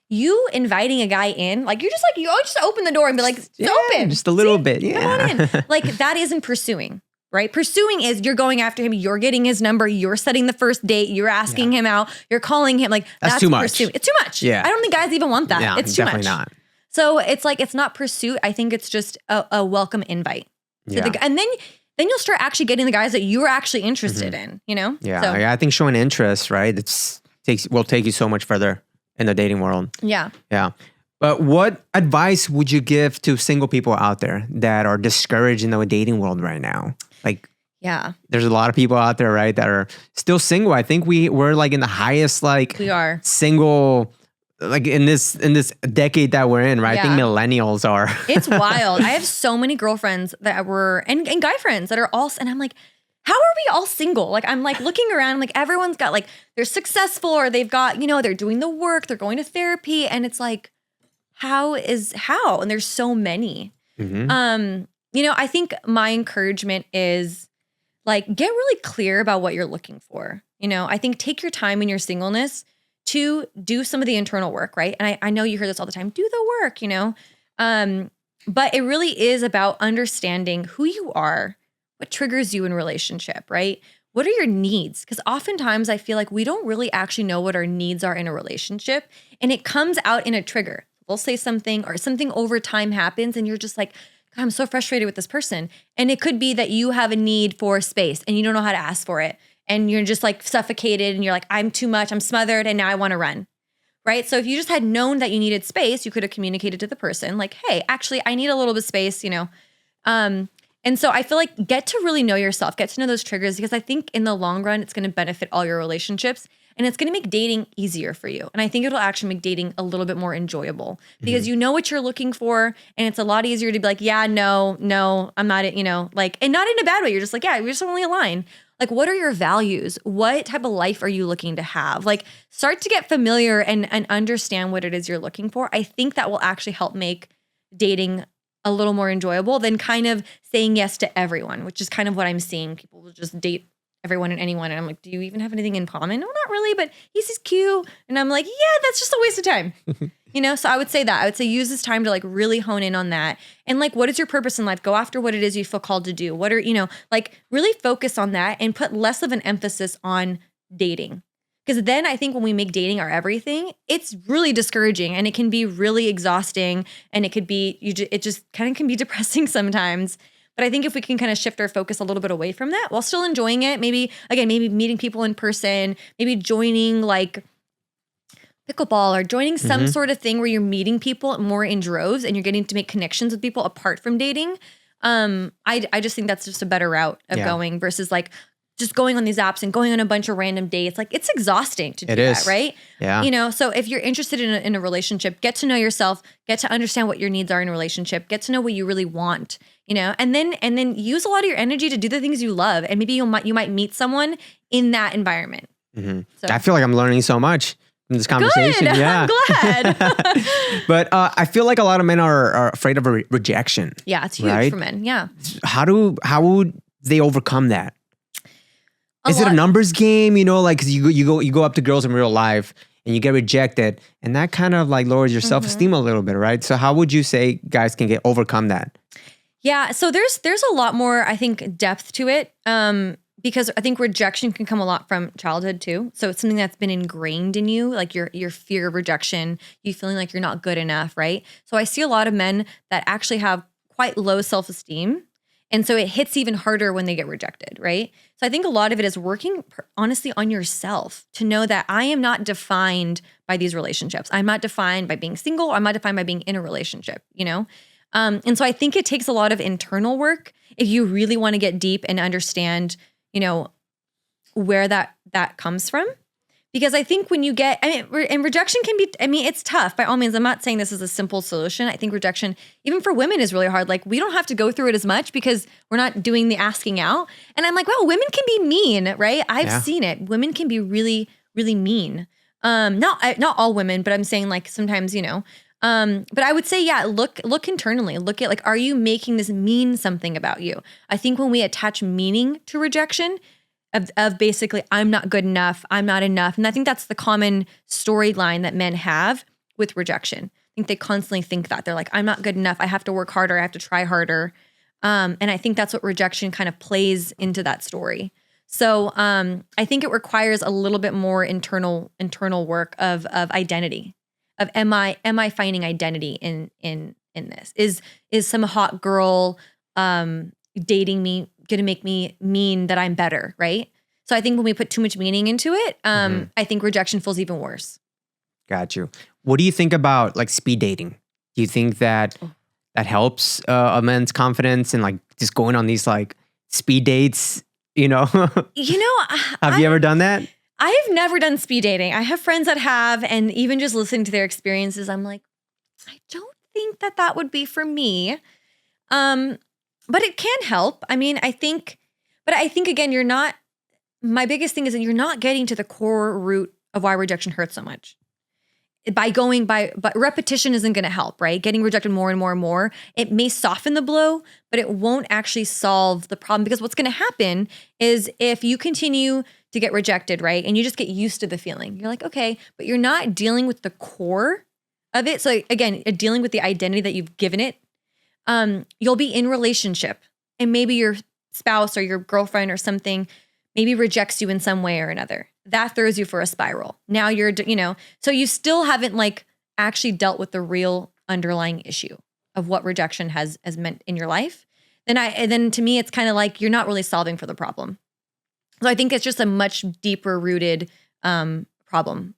B: You inviting a guy in, like you're just like, you just open the door and be like, it's open.
A: Just a little bit. Yeah.
B: Come on in. Like that isn't pursuing, right? Pursuing is you're going after him. You're getting his number. You're setting the first date. You're asking him out. You're calling him. Like that's
A: too much.
B: Pursuing. It's too much.
A: Yeah.
B: I don't think guys even want that.
A: Yeah,
B: it's too much.
A: Definitely not.
B: So it's like, it's not pursuit. I think it's just a welcome invite. And then you'll start actually getting the guys that you're actually interested in, Yeah.
A: So, I think showing interest, right? Will take you so much further in the dating world.
B: Yeah.
A: Yeah. But what advice would you give to single people out there that are discouraged in the dating world right now? Like, there's a lot of people out there, right, that are still single. I think we're like in the highest, like
B: we are single,
A: like in this decade that we're in, right? I think millennials are.
B: It's wild. I have so many girlfriends that were, and guy friends that are all, and I'm like, how are we all single? Like, I'm like looking around, like everyone's got like, they're successful or they've got, they're doing the work, they're going to therapy. And it's like, how? And there's so many. Mm-hmm. I think my encouragement is like, get really clear about what you're looking for. I think take your time in your singleness to do some of the internal work, right? And I know you hear this all the time, do the work, but it really is about understanding who you are, what triggers you in relationship, right? What are your needs? Because oftentimes I feel like we don't really actually know what our needs are in a relationship, and it comes out in a trigger. They'll say something or something over time happens and you're just like, God, I'm so frustrated with this person. And it could be that you have a need for space and you don't know how to ask for it. And you're just like suffocated and you're like, I'm too much, I'm smothered, and now I want to run, right? So if you just had known that you needed space, you could have communicated to the person like, hey, actually, I need a little bit of space, And so I feel like get to really know yourself, get to know those triggers, because I think in the long run, it's going to benefit all your relationships and it's going to make dating easier for you. And I think it'll actually make dating a little bit more enjoyable because you know what you're looking for. And it's a lot easier to be like, yeah, no, I'm not, and not in a bad way. You're just like, yeah, we just only align. Like, what are your values? What type of life are you looking to have? Like, start to get familiar and understand what it is you're looking for. I think that will actually help make dating a little more enjoyable than kind of saying yes to everyone, which is kind of what I'm seeing. People will just date everyone and anyone. And I'm like, do you even have anything in common? No, not really, but he's just cute. And I'm like, yeah, that's just a waste of time. So I would say that. I would say use this time to like really hone in on that. And like, what is your purpose in life? Go after what it is you feel called to do. What are, like really focus on that and put less of an emphasis on dating. Because then I think when we make dating our everything, it's really discouraging and it can be really exhausting and it could be, it just kind of can be depressing sometimes. But I think if we can kind of shift our focus a little bit away from that while still enjoying it, maybe meeting people in person, maybe joining like pickleball or joining some sort of thing where you're meeting people more in droves and you're getting to make connections with people apart from dating. I just think that's just a better route of going versus like just going on these apps and going on a bunch of random dates. Like it's exhausting to do that, right?
A: Yeah.
B: So if you're interested in a relationship, get to know yourself, get to understand what your needs are in a relationship, get to know what you really want, and then use a lot of your energy to do the things you love. And maybe you might meet someone in that environment.
A: So. I feel like I'm learning so much from this conversation.
B: Good.
A: Yeah.
B: I'm glad.
A: But I feel like a lot of men are afraid of rejection.
B: Yeah, it's huge for men. Yeah.
A: How would they overcome that? Is it a numbers game? Like 'cause you go up to girls in real life and you get rejected, and that kind of like lowers your self-esteem a little bit, right? So how would you say guys can overcome that?
B: Yeah, so there's a lot more, I think, depth to it, because I think rejection can come a lot from childhood too. So it's something that's been ingrained in you, like your fear of rejection, you feeling like you're not good enough, right? So I see a lot of men that actually have quite low self-esteem. And so it hits even harder when they get rejected, right? So I think a lot of it is working honestly on yourself to know that I am not defined by these relationships. I'm not defined by being single. I'm not defined by being in a relationship, And so I think it takes a lot of internal work if you really want to get deep and understand, where that comes from. Because I think when you get, and rejection can be, it's tough by all means. I'm not saying this is a simple solution. I think rejection, even for women, is really hard. Like we don't have to go through it as much because we're not doing the asking out. And I'm like, wow, women can be mean, right? I've seen it. Women can be really, really mean. Not all women, but I'm saying like sometimes, but I would say, look internally. Look at like, are you making this mean something about you? I think when we attach meaning to rejection, of basically, I'm not good enough, I'm not enough. And I think that's the common storyline that men have with rejection. I think they constantly think that. They're like, I'm not good enough, I have to work harder, I have to try harder. And I think that's what rejection kind of plays into that story. So I think it requires a little bit more internal work of identity. Of am I finding identity in this? Is some hot girl dating me going to make me mean that I'm better, right? So I think when we put too much meaning into it, I think rejection feels even worse.
A: Got you. What do you think about like speed dating? Do you think that helps a man's confidence and like just going on these like speed dates? Have you ever done that?
B: I have never done speed dating. I have friends that have, and even just listening to their experiences, I'm like, I don't think that would be for me. But it can help. I think again, my biggest thing is that you're not getting to the core root of why rejection hurts so much. But repetition isn't going to help, right? Getting rejected more and more and more, it may soften the blow, but it won't actually solve the problem, because what's going to happen is if you continue to get rejected, right? And you just get used to the feeling. You're like, okay, but you're not dealing with the core of it. So again, dealing with the identity that you've given it. You'll be in relationship and maybe your spouse or your girlfriend or something maybe rejects you in some way or another. That throws you for a spiral. Now so you still haven't like actually dealt with the real underlying issue of what rejection has meant in your life. Then to me, it's kind of like you're not really solving for the problem. So I think it's just a much deeper rooted problem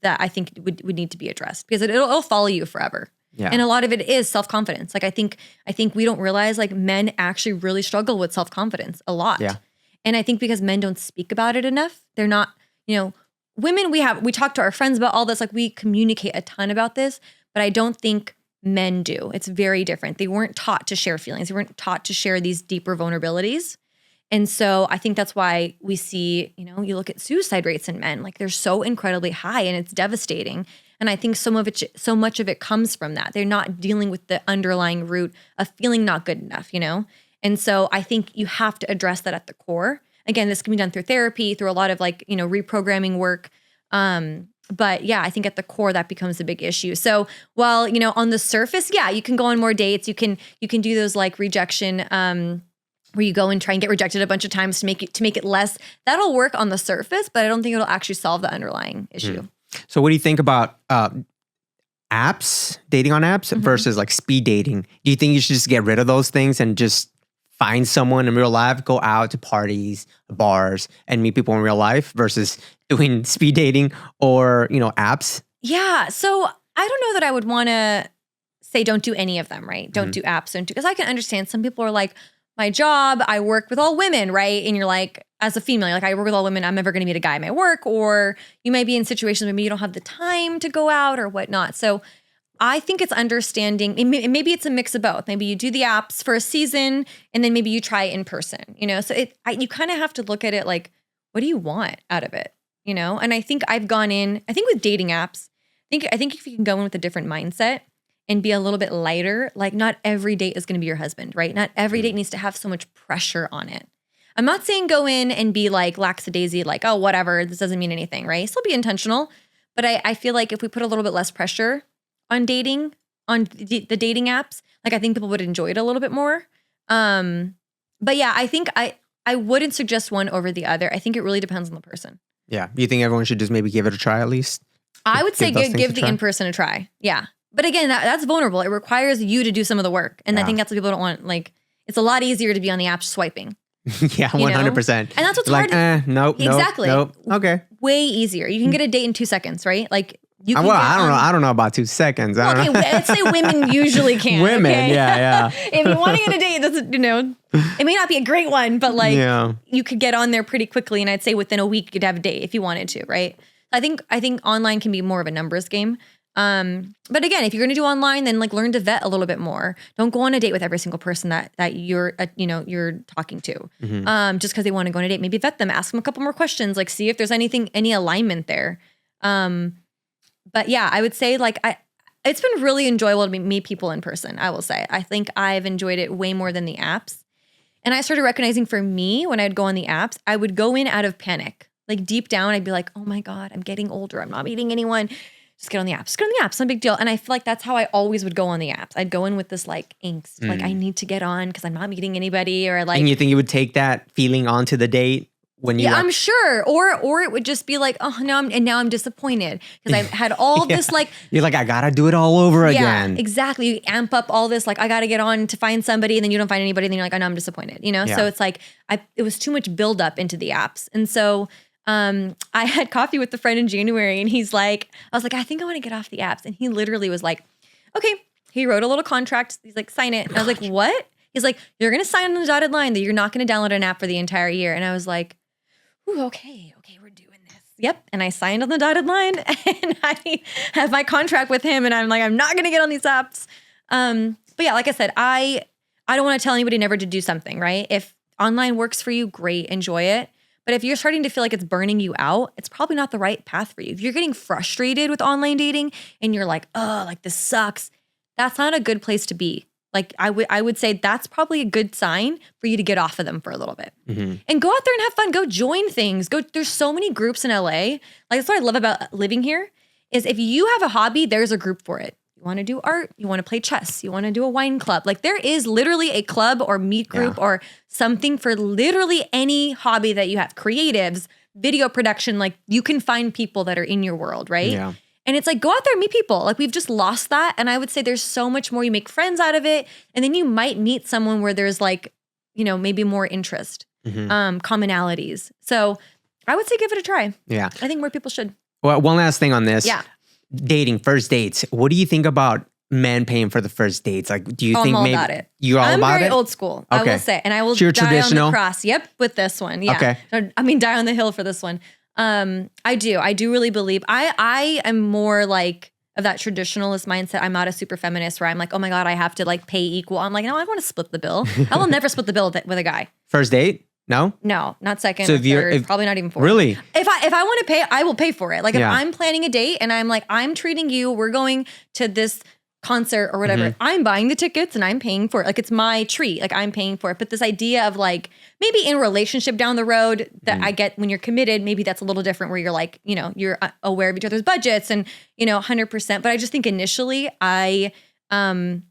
B: that I think would need to be addressed, because it'll follow you forever.
A: Yeah.
B: And a lot of it is self-confidence. Like I think we don't realize like men actually really struggle with self-confidence a lot.
A: Yeah.
B: And I think because men don't speak about it enough, they're not, women, we talk to our friends about all this, like we communicate a ton about this, but I don't think men do. It's very different. They weren't taught to share feelings. They weren't taught to share these deeper vulnerabilities. And so I think that's why we see, you look at suicide rates in men, like they're so incredibly high and it's devastating. And I think so much of it comes from that. They're not dealing with the underlying root of feeling not good enough, And so I think you have to address that at the core. Again, this can be done through therapy, through a lot of reprogramming work. But yeah, I think at the core that becomes a big issue. So while, on the surface, yeah, you can go on more dates. You can do those like rejection, where you go and try and get rejected a bunch of times to make it less. That'll work on the surface, but I don't think it'll actually solve the underlying issue.
A: So what do you think about apps, dating on apps versus like speed dating? Do you think you should just get rid of those things and just find someone in real life, go out to parties, bars, and meet people in real life versus doing speed dating or, apps?
B: Yeah. So I don't know that I would want to say don't do any of them, right? Don't do apps. Because I can understand some people are like, my job, I work with all women, right? And you're like, as a female, like I work with all women, I'm never going to meet a guy at my work. Or you might be in situations where maybe you don't have the time to go out or whatnot. So I think it's understanding, maybe it's a mix of both. Maybe you do the apps for a season and then maybe you try it in person, So you kind of have to look at it like, what do you want out of it, And I think I've gone in, with dating apps, I think if you can go in with a different mindset and be a little bit lighter, like not every date is going to be your husband, right? Not every date needs to have so much pressure on it. I'm not saying go in and be like lackadaisy, like, oh, whatever, this doesn't mean anything, right? Still be intentional. But I feel like if we put a little bit less pressure on dating, on the dating apps, like I think people would enjoy it a little bit more. But yeah, I think I wouldn't suggest one over the other. I think it really depends on the person.
A: Yeah. You think everyone should just maybe give it a try at least?
B: I would say give the in-person a try. Yeah. But again, that's vulnerable. It requires you to do some of the work. And I think that's what people don't want. Like, it's a lot easier to be on the app swiping.
A: Yeah, 100%.
B: And that's what's
A: like,
B: hard.
A: Nope.
B: Exactly.
A: Nope. Okay.
B: Way easier. You can get a date in 2 seconds, right? Like, you can
A: I don't know about 2 seconds.
B: Okay, let's say women usually can.
A: Women,
B: okay?
A: yeah.
B: If you want to get a date, that's, it may not be a great one, but like you could get on there pretty quickly. And I'd say within a week, you could have a date if you wanted to, right? I think online can be more of a numbers game. But again, if you're going to do online, then like learn to vet a little bit more. Don't go on a date with every single person that you're, you're talking to. Just because they want to go on a date, maybe vet them, ask them a couple more questions, like see if there's any alignment there. But yeah, I would say like it's been really enjoyable to meet people in person. I will say, I think I've enjoyed it way more than the apps. And I started recognizing for me, when I'd go on the apps, I would go in out of panic. Like deep down, I'd be like, oh my God, I'm getting older. I'm not meeting anyone. Just get on the apps. Just get on the apps. No big deal. And I feel like that's how I always would go on the apps. I'd go in with this like angst, like I need to get on because I'm not meeting anybody, or like.
A: And you think you would take that feeling onto the date when you?
B: Yeah, I'm sure. Or it would just be like, oh, now I'm disappointed because I've had all this like.
A: You're like, I gotta do it all over again.
B: Yeah, exactly. You amp up all this like I gotta get on to find somebody, and then you don't find anybody, and then you're like, I know I'm disappointed. Yeah. So it's like it was too much buildup into the apps, and so. I had coffee with a friend in January, and he's like, I was like, I think I want to get off the apps. And he literally was like, okay. He wrote a little contract. He's like, sign it. And I was like, what? He's like, you're going to sign on the dotted line that you're not going to download an app for the entire year. And I was like, ooh, okay, we're doing this. Yep. And I signed on the dotted line, and I have my contract with him, and I'm like, I'm not going to get on these apps. But yeah, like I said, I don't want to tell anybody never to do something, right? If online works for you, great, enjoy it. But if you're starting to feel like it's burning you out, it's probably not the right path for you. If you're getting frustrated with online dating and you're like, oh, like this sucks, that's not a good place to be. Like I would say that's probably a good sign for you to get off of them for a little bit. And go out there and have fun. Go join things. There's so many groups in LA. Like that's what I love about living here is if you have a hobby, there's a group for it. You want to do art, you want to play chess, you want to do a wine club. Like there is literally a club or meet group or something for literally any hobby that you have. Creatives, video production, like you can find people that are in your world, right? Yeah. And it's like, go out there and meet people. Like we've just lost that. And I would say there's so much more. You make friends out of it. And then you might meet someone where there's like, maybe more interest, commonalities. So I would say give it a try. Yeah. I think more people should.
A: Well, one last thing on this.
B: Yeah.
A: Dating, first dates. What do you think about men paying for the first dates? Like, do you think
B: all
A: maybe
B: about it?
A: You're all about it?
B: I'm very old school, I will say. And I will
A: so
B: die
A: traditional?
B: on the cross. Yep, with this one. Yeah.
A: Okay.
B: I mean, die on the hill for this one. I do really believe. I am more like of that traditionalist mindset. I'm not a super feminist where I'm like, oh my God, I have to like pay equal. I'm like, no, I want to split the bill. I will never split the bill with a guy.
A: First date? No?
B: No, not second or third, probably not even fourth.
A: Really?
B: If I want to pay, I will pay for it. Like if I'm planning a date and I'm like, I'm treating you, we're going to this concert or whatever, I'm buying the tickets and I'm paying for it. Like it's my treat, like I'm paying for it. But this idea of like, maybe in a relationship down the road that I get when you're committed, maybe that's a little different where you're like, you know, you're aware of each other's budgets and, you know, 100%. But I just think initially I value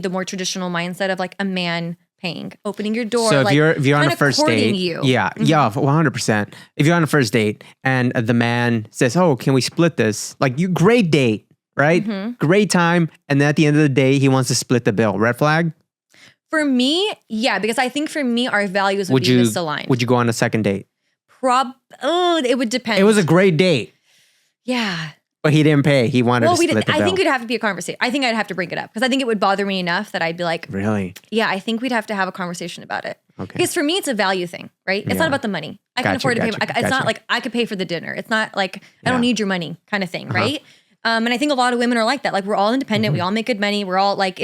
B: the more traditional mindset of like a man paying, opening your door.
A: So
B: if
A: you're on a first date, yeah, 100%. If you're on a first date and the man says, "Oh, can we split this?" Like great date, right? Great time, and then at the end of the day, he wants to split the bill. Red flag?
B: For me, yeah, because I think for me, our values would be misaligned.
A: Would you go on a second date?
B: It would depend.
A: It was a great date.
B: Yeah.
A: But he didn't pay. He wanted to split the bill.
B: I think it'd have to be a conversation. I think I'd have to bring it up because I think it would bother me enough that I'd be like,
A: really?
B: Yeah, I think we'd have to have a conversation about it.
A: Okay.
B: Because for me, it's a value thing, right? It's not about the money. I can afford to pay. It's not like I could pay for the dinner. It's not like I don't need your money kind of thing, right? And I think a lot of women are like that. Like we're all independent. We all make good money. We're all like,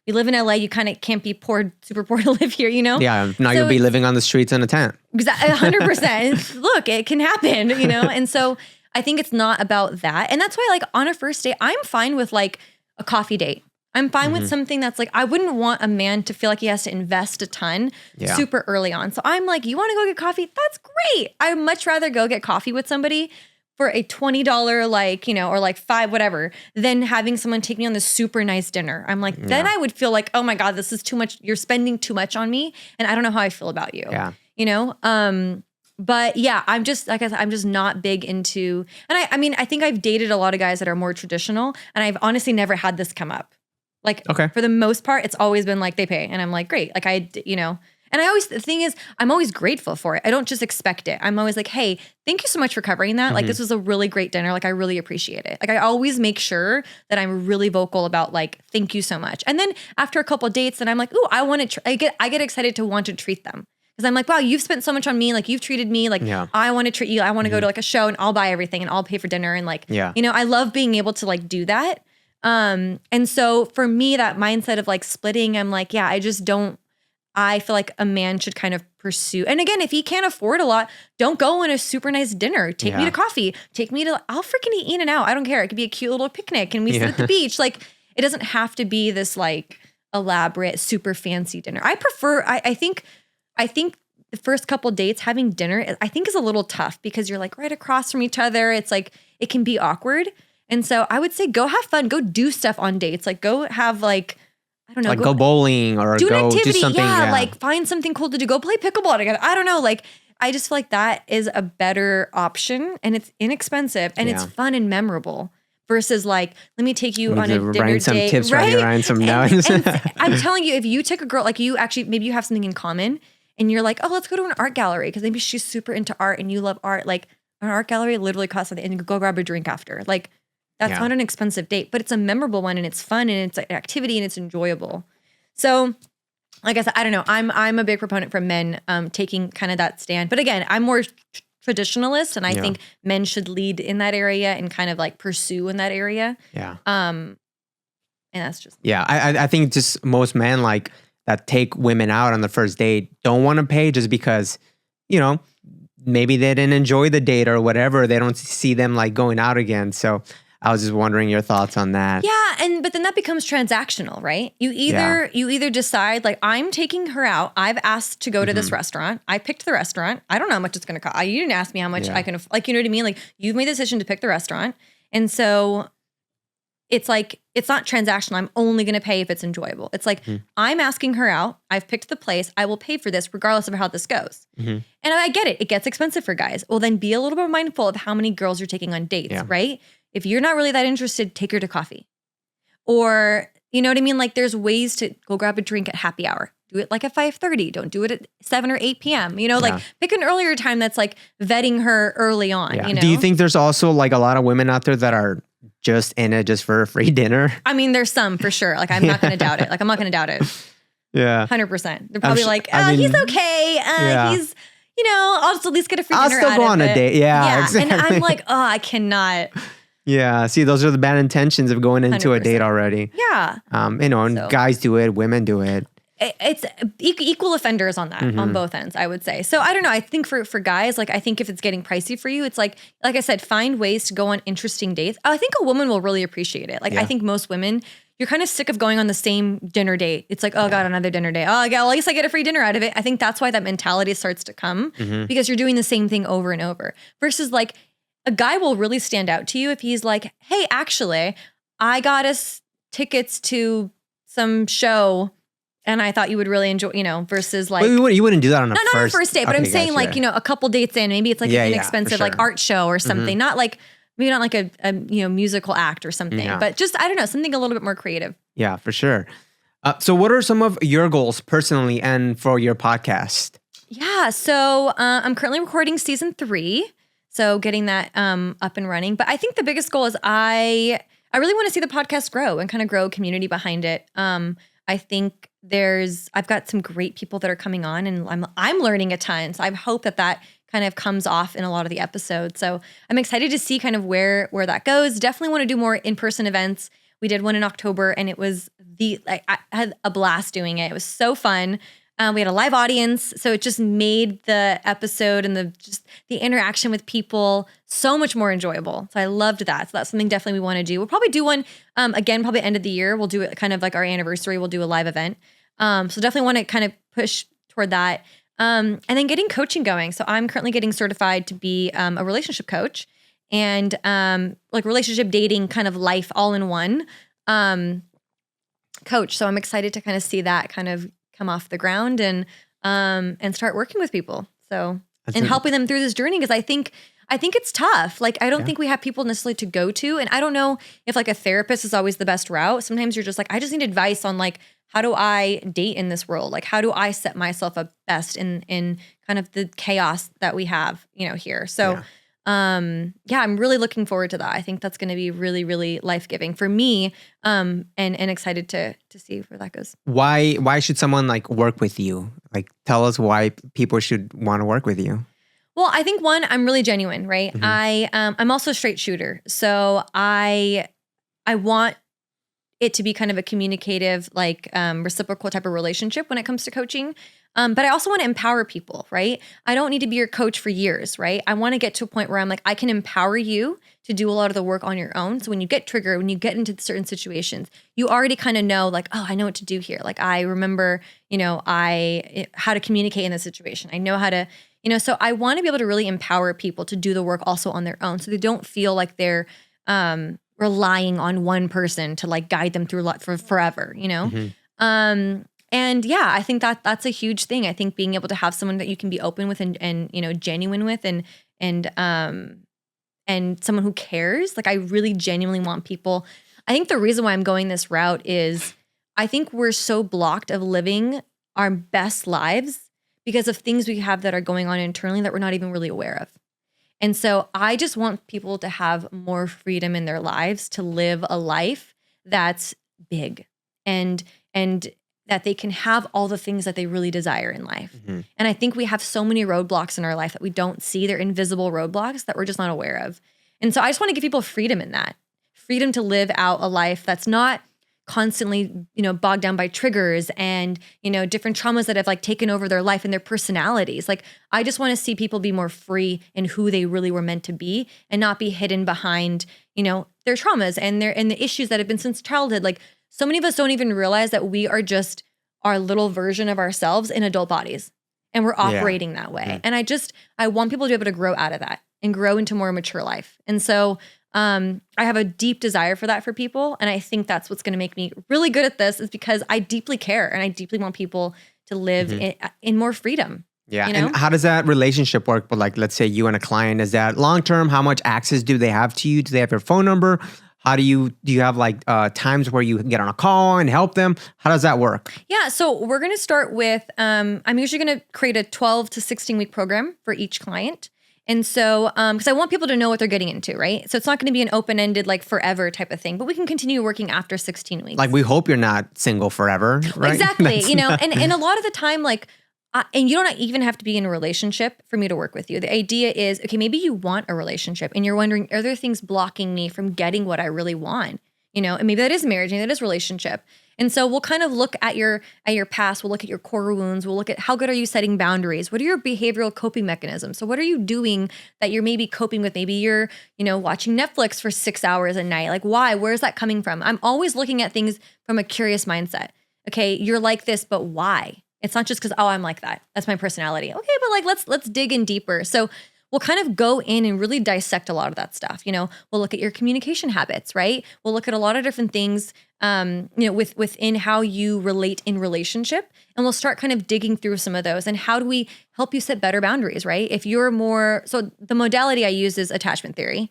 B: we live in LA. You kind of can't be poor, super poor to live here, you know?
A: Yeah. Now you'll be living on the streets in a tent.
B: Exactly. 100%. Look, it can happen, you know? And so I think it's not about that. And that's why like on a first date, I'm fine with like a coffee date. I'm fine with something that's like, I wouldn't want a man to feel like he has to invest a ton super early on. So I'm like, you want to go get coffee? That's great. I'd much rather go get coffee with somebody for a $20 like, you know, or like $5, whatever, than having someone take me on this super nice dinner. I'm like, then I would feel like, oh my God, this is too much. You're spending too much on me. And I don't know how I feel about you, you know? But yeah, I'm just, like I said, I'm just not big into, and I mean, I think I've dated a lot of guys that are more traditional and I've honestly never had this come up. Like for the most part, it's always been like they pay. And I'm like, great. Like you know, and the thing is, I'm always grateful for it. I don't just expect it. I'm always like, hey, thank you so much for covering that. Like this was a really great dinner. Like I really appreciate it. Like I always make sure that I'm really vocal about like, thank you so much. And then after a couple of dates, then I'm like, ooh, I want to, I get excited to want to treat them. Because I'm like, wow, you've spent so much on me. Like you've treated me. Like I want to treat you. I want to go to like a show and I'll buy everything and I'll pay for dinner. And like, you know, I love being able to like do that. And so for me, that mindset of like splitting, I'm like, yeah, I feel like a man should kind of pursue. And again, if he can't afford a lot, don't go on a super nice dinner. Take me to coffee. I'll freaking eat In-N-Out. I don't care. It could be a cute little picnic and we sit at the beach. Like it doesn't have to be this like elaborate, super fancy dinner. I think the first couple dates having dinner, I think is a little tough because you're like right across from each other. It's like, it can be awkward. And so I would say go have fun, go do stuff on dates. Like go have like, I don't know.
A: Like go bowling or
B: do
A: go
B: an activity.
A: do something.
B: Yeah, like find something cool to do. Go play pickleball together. I don't know. Like I just feel like that is a better option and it's inexpensive and it's fun and memorable. Versus like, let me take you on a dinner date.
A: Some tips right here, Ryan, some
B: and I'm telling you, if you take a girl, like you actually, maybe you have something in common and you're like, oh, let's go to an art gallery because maybe she's super into art and you love art. Like an art gallery literally costs something and you go grab a drink after. Like that's not an expensive date, but it's a memorable one and it's fun and it's an activity and it's enjoyable. So like I said, I don't know. I'm a big proponent for men taking kind of that stand. But again, I'm more traditionalist and I think men should lead in that area and kind of like pursue in that area.
A: Yeah.
B: And that's just
A: I think just most men like that take women out on the first date don't want to pay just because, you know, maybe they didn't enjoy the date or whatever. They don't see them like going out again. So I was just wondering your thoughts on that.
B: Yeah, but then that becomes transactional, right? You either decide like I'm taking her out. I've asked to go to this restaurant. I picked the restaurant. I don't know how much it's going to cost. You didn't ask me how much I can like, you know what I mean? Like you've made the decision to pick the restaurant. And so it's like it's not transactional. I'm only going to pay if it's enjoyable. It's like I'm asking her out. I've picked the place. I will pay for this regardless of how this goes. And I get it. It gets expensive for guys. Well, then be a little bit mindful of how many girls you're taking on dates, right? If you're not really that interested, take her to coffee. Or, you know what I mean? Like there's ways to go grab a drink at happy hour. Do it like at 5:30. Don't do it at 7 or 8 p.m. You know, like pick an earlier time that's like vetting her early on. You know?
A: Do you think there's also like a lot of women out there that are just in it just for a free dinner?
B: I mean, there's some for sure. Like I'm not going to doubt it. Like I'm not going to doubt it.
A: Yeah.
B: 100%. They're probably he's okay. He's, you know, I'll just at least get a free dinner out of it.
A: I'll still go on a date. Yeah, exactly.
B: And I'm like, oh, I cannot.
A: Yeah. See, those are the bad intentions of going into 100%. A date already.
B: Yeah.
A: You know, and guys do it, women do it.
B: it's equal offenders on that, on both ends, I would say. So I don't know. I think for guys, like, I think if it's getting pricey for you, it's like I said, find ways to go on interesting dates. I think a woman will really appreciate it. Like, I think most women, you're kind of sick of going on the same dinner date. It's like, oh God, another dinner date. Oh, well, at least I get a free dinner out of it. I think that's why that mentality starts to come, because you're doing the same thing over and over. Versus like a guy will really stand out to you if he's like, hey, actually, I got us tickets to some show and I thought you would really enjoy, versus like.
A: But you wouldn't do that on a
B: not on a first date, but I'm saying like, a couple dates in, maybe it's like an inexpensive like art show or something. Not like, maybe not like a musical act or something, but just, I don't know, something a little bit more creative.
A: Yeah, for sure. So what are some of your goals personally and for your podcast?
B: Yeah, so I'm currently recording season 3. So getting that up and running. But I think the biggest goal is I really want to see the podcast grow and kind of grow a community behind it. I think I've got some great people that are coming on and I'm learning a ton. So I hope that kind of comes off in a lot of the episodes. So I'm excited to see kind of where that goes. Definitely want to do more in-person events. We did one in October and it was I had a blast doing it. It was so fun. We had a live audience, so it just made the episode and the interaction with people so much more enjoyable. So I loved that. So that's something definitely we want to do. We'll probably do one again, probably end of the year. We'll do it kind of like our anniversary. We'll do a live event. So definitely want to kind of push toward that. And then getting coaching going. So I'm currently getting certified to be a relationship coach and like relationship, dating, kind of life all in one coach. So I'm excited to kind of see that kind of come off the ground and start working with people. So and helping them through this journey, because I think it's tough. Like I don't think we have people necessarily to go to, and I don't know if like a therapist is always the best route. Sometimes you're just like, I just need advice on like, how do I date in this world? Like how do I set myself up best in kind of the chaos that we have, here. So I'm really looking forward to that. I think that's going to be really, really life-giving for me, and excited to see where that goes.
A: Why should someone like work with you? Like tell us why people should want to work with you.
B: Well, I think one, I'm really genuine, right? I'm also a straight shooter. So I want it to be kind of a communicative, like reciprocal type of relationship when it comes to coaching. But I also want to empower people, right? I don't need to be your coach for years, right? I want to get to a point where I'm like, I can empower you to do a lot of the work on your own. So when you get triggered, when you get into certain situations, you already kind of know like, oh, I know what to do here. Like I remember, how to communicate in this situation. I know how to, so I want to be able to really empower people to do the work also on their own. So they don't feel like they're relying on one person to like guide them through for forever, And yeah, I think that's a huge thing. I think being able to have someone that you can be open with and genuine with and someone who cares. Like I really genuinely want people. I think the reason why I'm going this route is I think we're so blocked of living our best lives because of things we have that are going on internally that we're not even really aware of. And so I just want people to have more freedom in their lives to live a life that's big and that they can have all the things that they really desire in life. And I think we have so many roadblocks in our life that we don't see. They're invisible roadblocks that we're just not aware of. And so I just want to give people freedom in that. Freedom to live out a life that's not constantly, bogged down by triggers and, different traumas that have like taken over their life and their personalities. Like I just want to see people be more free in who they really were meant to be and not be hidden behind, their traumas and the issues that have been since childhood. Like so many of us don't even realize that we are just our little version of ourselves in adult bodies and we're operating that way. And I want people to be able to grow out of that and grow into more mature life. And so I have a deep desire for that for people. And I think that's what's going to make me really good at this is because I deeply care and I deeply want people to live in more freedom.
A: Yeah. And how does that relationship work? But like, let's say you and a client, is that long-term? How much access do they have to you? Do they have your phone number? How do you have like times where you can get on a call and help them? How does that work?
B: Yeah. So we're going to start with, I'm usually going to create a 12 to 16 week program for each client. And so, because I want people to know what they're getting into, right? So it's not going to be an open-ended, like forever type of thing, but we can continue working after 16 weeks.
A: Like we hope you're not single forever, right?
B: Exactly. And a lot of the time, like, and you don't even have to be in a relationship for me to work with you. The idea is, okay, maybe you want a relationship and you're wondering, are there things blocking me from getting what I really want? And maybe that is marriage, maybe that is relationship. And so we'll kind of look at your past. We'll look at your core wounds. We'll look at how good are you setting boundaries? What are your behavioral coping mechanisms? So what are you doing that you're maybe coping with? Maybe you're, watching Netflix for 6 hours a night. Like why? Where's that coming from? I'm always looking at things from a curious mindset. Okay, you're like this, but why? It's not just because, I'm like that. That's my personality. Okay, but like let's dig in deeper. So we'll kind of go in and really dissect a lot of that stuff. We'll look at your communication habits, right? We'll look at a lot of different things, within how you relate in relationship. And we'll start kind of digging through some of those. And how do we help you set better boundaries, right? If you're more, so the modality I use is attachment theory.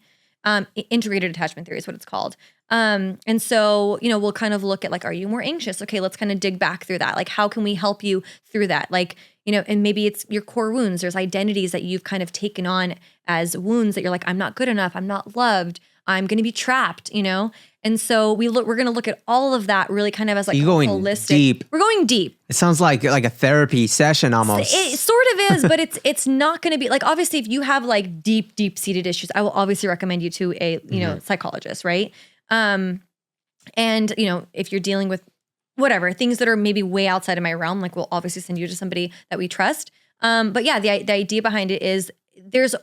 B: Integrated attachment theory is what it's called. And so, we'll kind of look at like, are you more anxious? Okay, let's kind of dig back through that. Like, how can we help you through that? Like, and maybe it's your core wounds. There's identities that you've kind of taken on as wounds that you're like, I'm not good enough. I'm not loved. I'm going to be trapped, And so we're going to look at all of that really kind of as like holistic.
A: Deep.
B: We're going deep.
A: It sounds like a therapy session almost.
B: It sort of is, but it's not going to be like, obviously if you have like deep seated issues, I will obviously recommend you to a, psychologist, right? And if you're dealing with whatever, things that are maybe way outside of my realm, like we'll obviously send you to somebody that we trust. But yeah, the idea behind it is there's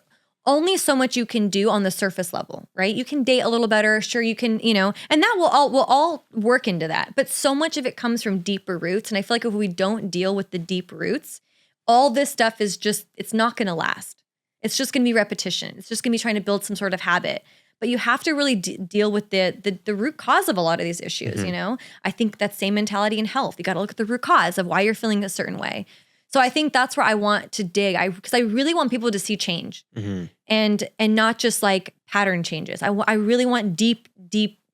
B: only so much you can do on the surface level, right? You can date a little better. Sure, you can, and that we'll all work into that. But so much of it comes from deeper roots. And I feel like if we don't deal with the deep roots, all this stuff is it's not going to last. It's just going to be repetition. It's just going to be trying to build some sort of habit. But you have to really deal with the root cause of a lot of these issues, I think that same mentality in health. You got to look at the root cause of why you're feeling a certain way. So I think that's where I want to dig. Because I really want people to see change and not just like pattern changes. I really want deep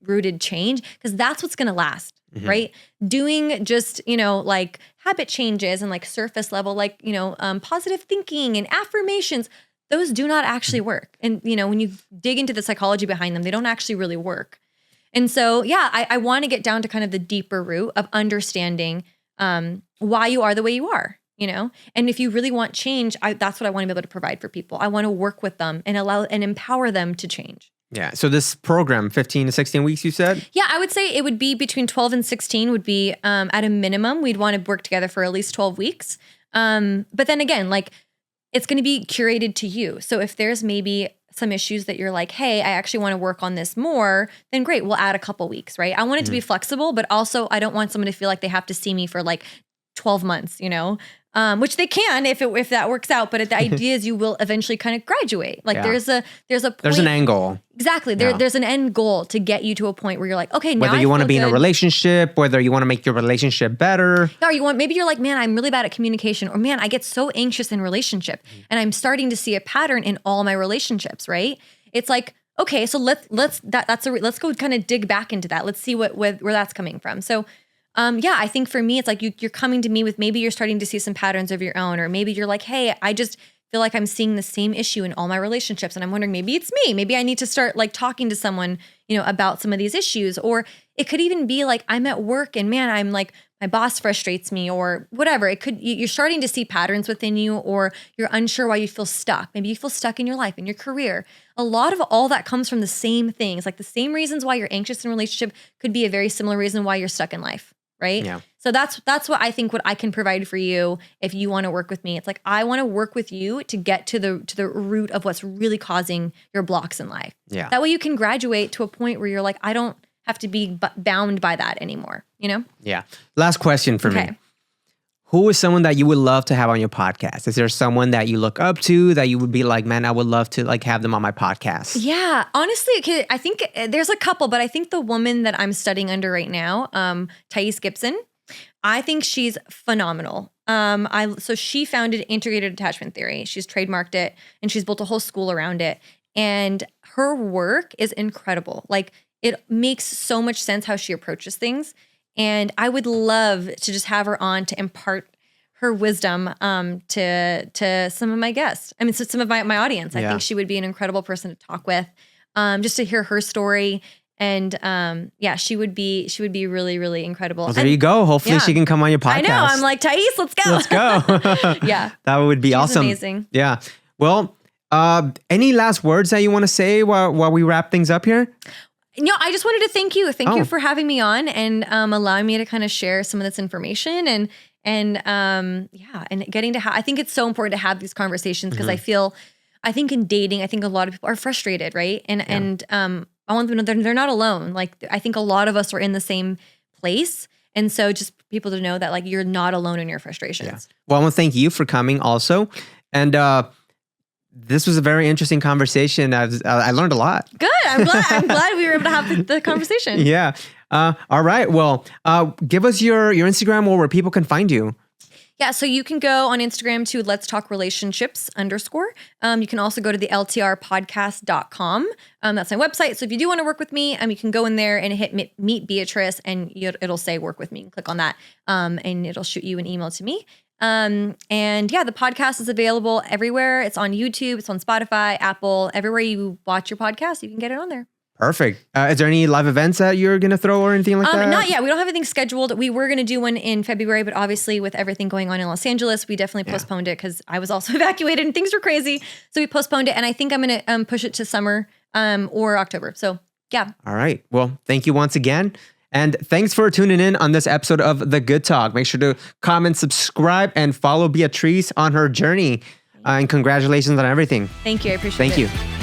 B: rooted change because that's what's going to last, right? Doing just, like habit changes and like surface level, like, positive thinking and affirmations, those do not actually work. And, when you dig into the psychology behind them, they don't actually really work. And so, yeah, I want to get down to kind of the deeper root of understanding why you are the way you are. And if you really want change, that's what I want to be able to provide for people. I want to work with them and allow and empower them to change.
A: Yeah. So this program, 15 to 16 weeks, you said?
B: Yeah, I would say it would be between 12 and 16 would be at a minimum. We'd want to work together for at least 12 weeks. But then again, like it's going to be curated to you. So if there's maybe some issues that you're like, hey, I actually want to work on this more, then great, we'll add a couple weeks, right? I want it to be flexible, but also I don't want someone to feel like they have to see me for like 12 months, which they can if that works out. But the idea is you will eventually kind of graduate. Like there's a point.
A: There's an end goal.
B: Exactly. There's an end goal to get you to a point where you're like, okay, now
A: whether you want to be in a relationship, whether you want to make your relationship better.
B: Or maybe you're like, man, I'm really bad at communication, or man, I get so anxious in relationship and I'm starting to see a pattern in all my relationships, right? It's like, okay, so let's go kind of dig back into that. Let's see where that's coming from. So I think for me, it's like you're coming to me with maybe you're starting to see some patterns of your own, or maybe you're like, hey, I just feel like I'm seeing the same issue in all my relationships. And I'm wondering, maybe it's me. Maybe I need to start like talking to someone, about some of these issues. Or it could even be like I'm at work and man, I'm like, my boss frustrates me or whatever. You're starting to see patterns within you, or you're unsure why you feel stuck. Maybe you feel stuck in your life, in your career. A lot of all that comes from the same things. Like the same reasons why you're anxious in a relationship could be a very similar reason why you're stuck in life. Right?
A: Yeah.
B: So that's what I think what I can provide for you if you want to work with me. It's like I want to work with you to get to the root of what's really causing your blocks in life.
A: Yeah.
B: That way you can graduate to a point where you're like, I don't have to be bound by that anymore,
A: Yeah. Last question for me. Who is someone that you would love to have on your podcast? Is there someone that you look up to that you would be like, man, I would love to like have them on my podcast?
B: Yeah, honestly, I think there's a couple, but I think the woman that I'm studying under right now, Thais Gibson, I think she's phenomenal. So she founded integrated attachment theory. She's trademarked it and she's built a whole school around it. And her work is incredible. Like it makes so much sense how she approaches things. And I would love to just have her on to impart her wisdom to some of my guests. I mean, so some of my audience. I think she would be an incredible person to talk with, just to hear her story. And she would be really, really incredible.
A: Well, there you go. Hopefully she can come on your podcast.
B: I know. I'm like, Thais, let's go.
A: Let's go.
B: Yeah.
A: That would be awesome.
B: Amazing.
A: Yeah. Well, any last words that you want to say while we wrap things up here?
B: I just wanted to thank you. Thank you for having me on and allowing me to kind of share some of this information and getting to I think it's so important to have these conversations because I think in dating, I think a lot of people are frustrated, right? And I want them to know they're not alone. Like I think a lot of us are in the same place. And so just people to know that like you're not alone in your frustrations.
A: Yeah. Well, I want to thank you for coming also. And this was a very interesting conversation. I learned a lot.
B: Good. I'm glad we were able to have the conversation.
A: Yeah. All right. Well, give us your Instagram or where people can find you.
B: Yeah, so you can go on Instagram to Let's Talk Relationships _. You can also go to the ltrpodcast.com. That's my website. So if you do want to work with me, you can go in there and hit Meet Beatrice and it'll say work with me. And click on that and it'll shoot you an email to me. The podcast is available everywhere. It's on YouTube, it's on Spotify, Apple, everywhere you watch your podcast, you can get it on there.
A: Perfect. Is there any live events that you're going to throw or anything like that?
B: Not yet. We don't have anything scheduled. We were going to do one in February, but obviously with everything going on in Los Angeles, we definitely postponed it because I was also evacuated and things were crazy. So we postponed it. And I think I'm going to push it to summer or October. So yeah.
A: All right. Well, thank you once again. And thanks for tuning in on this episode of The Good Talk. Make sure to comment, subscribe, and follow Beatrice on her journey. And congratulations on everything.
B: Thank you. I appreciate it.
A: Thank you.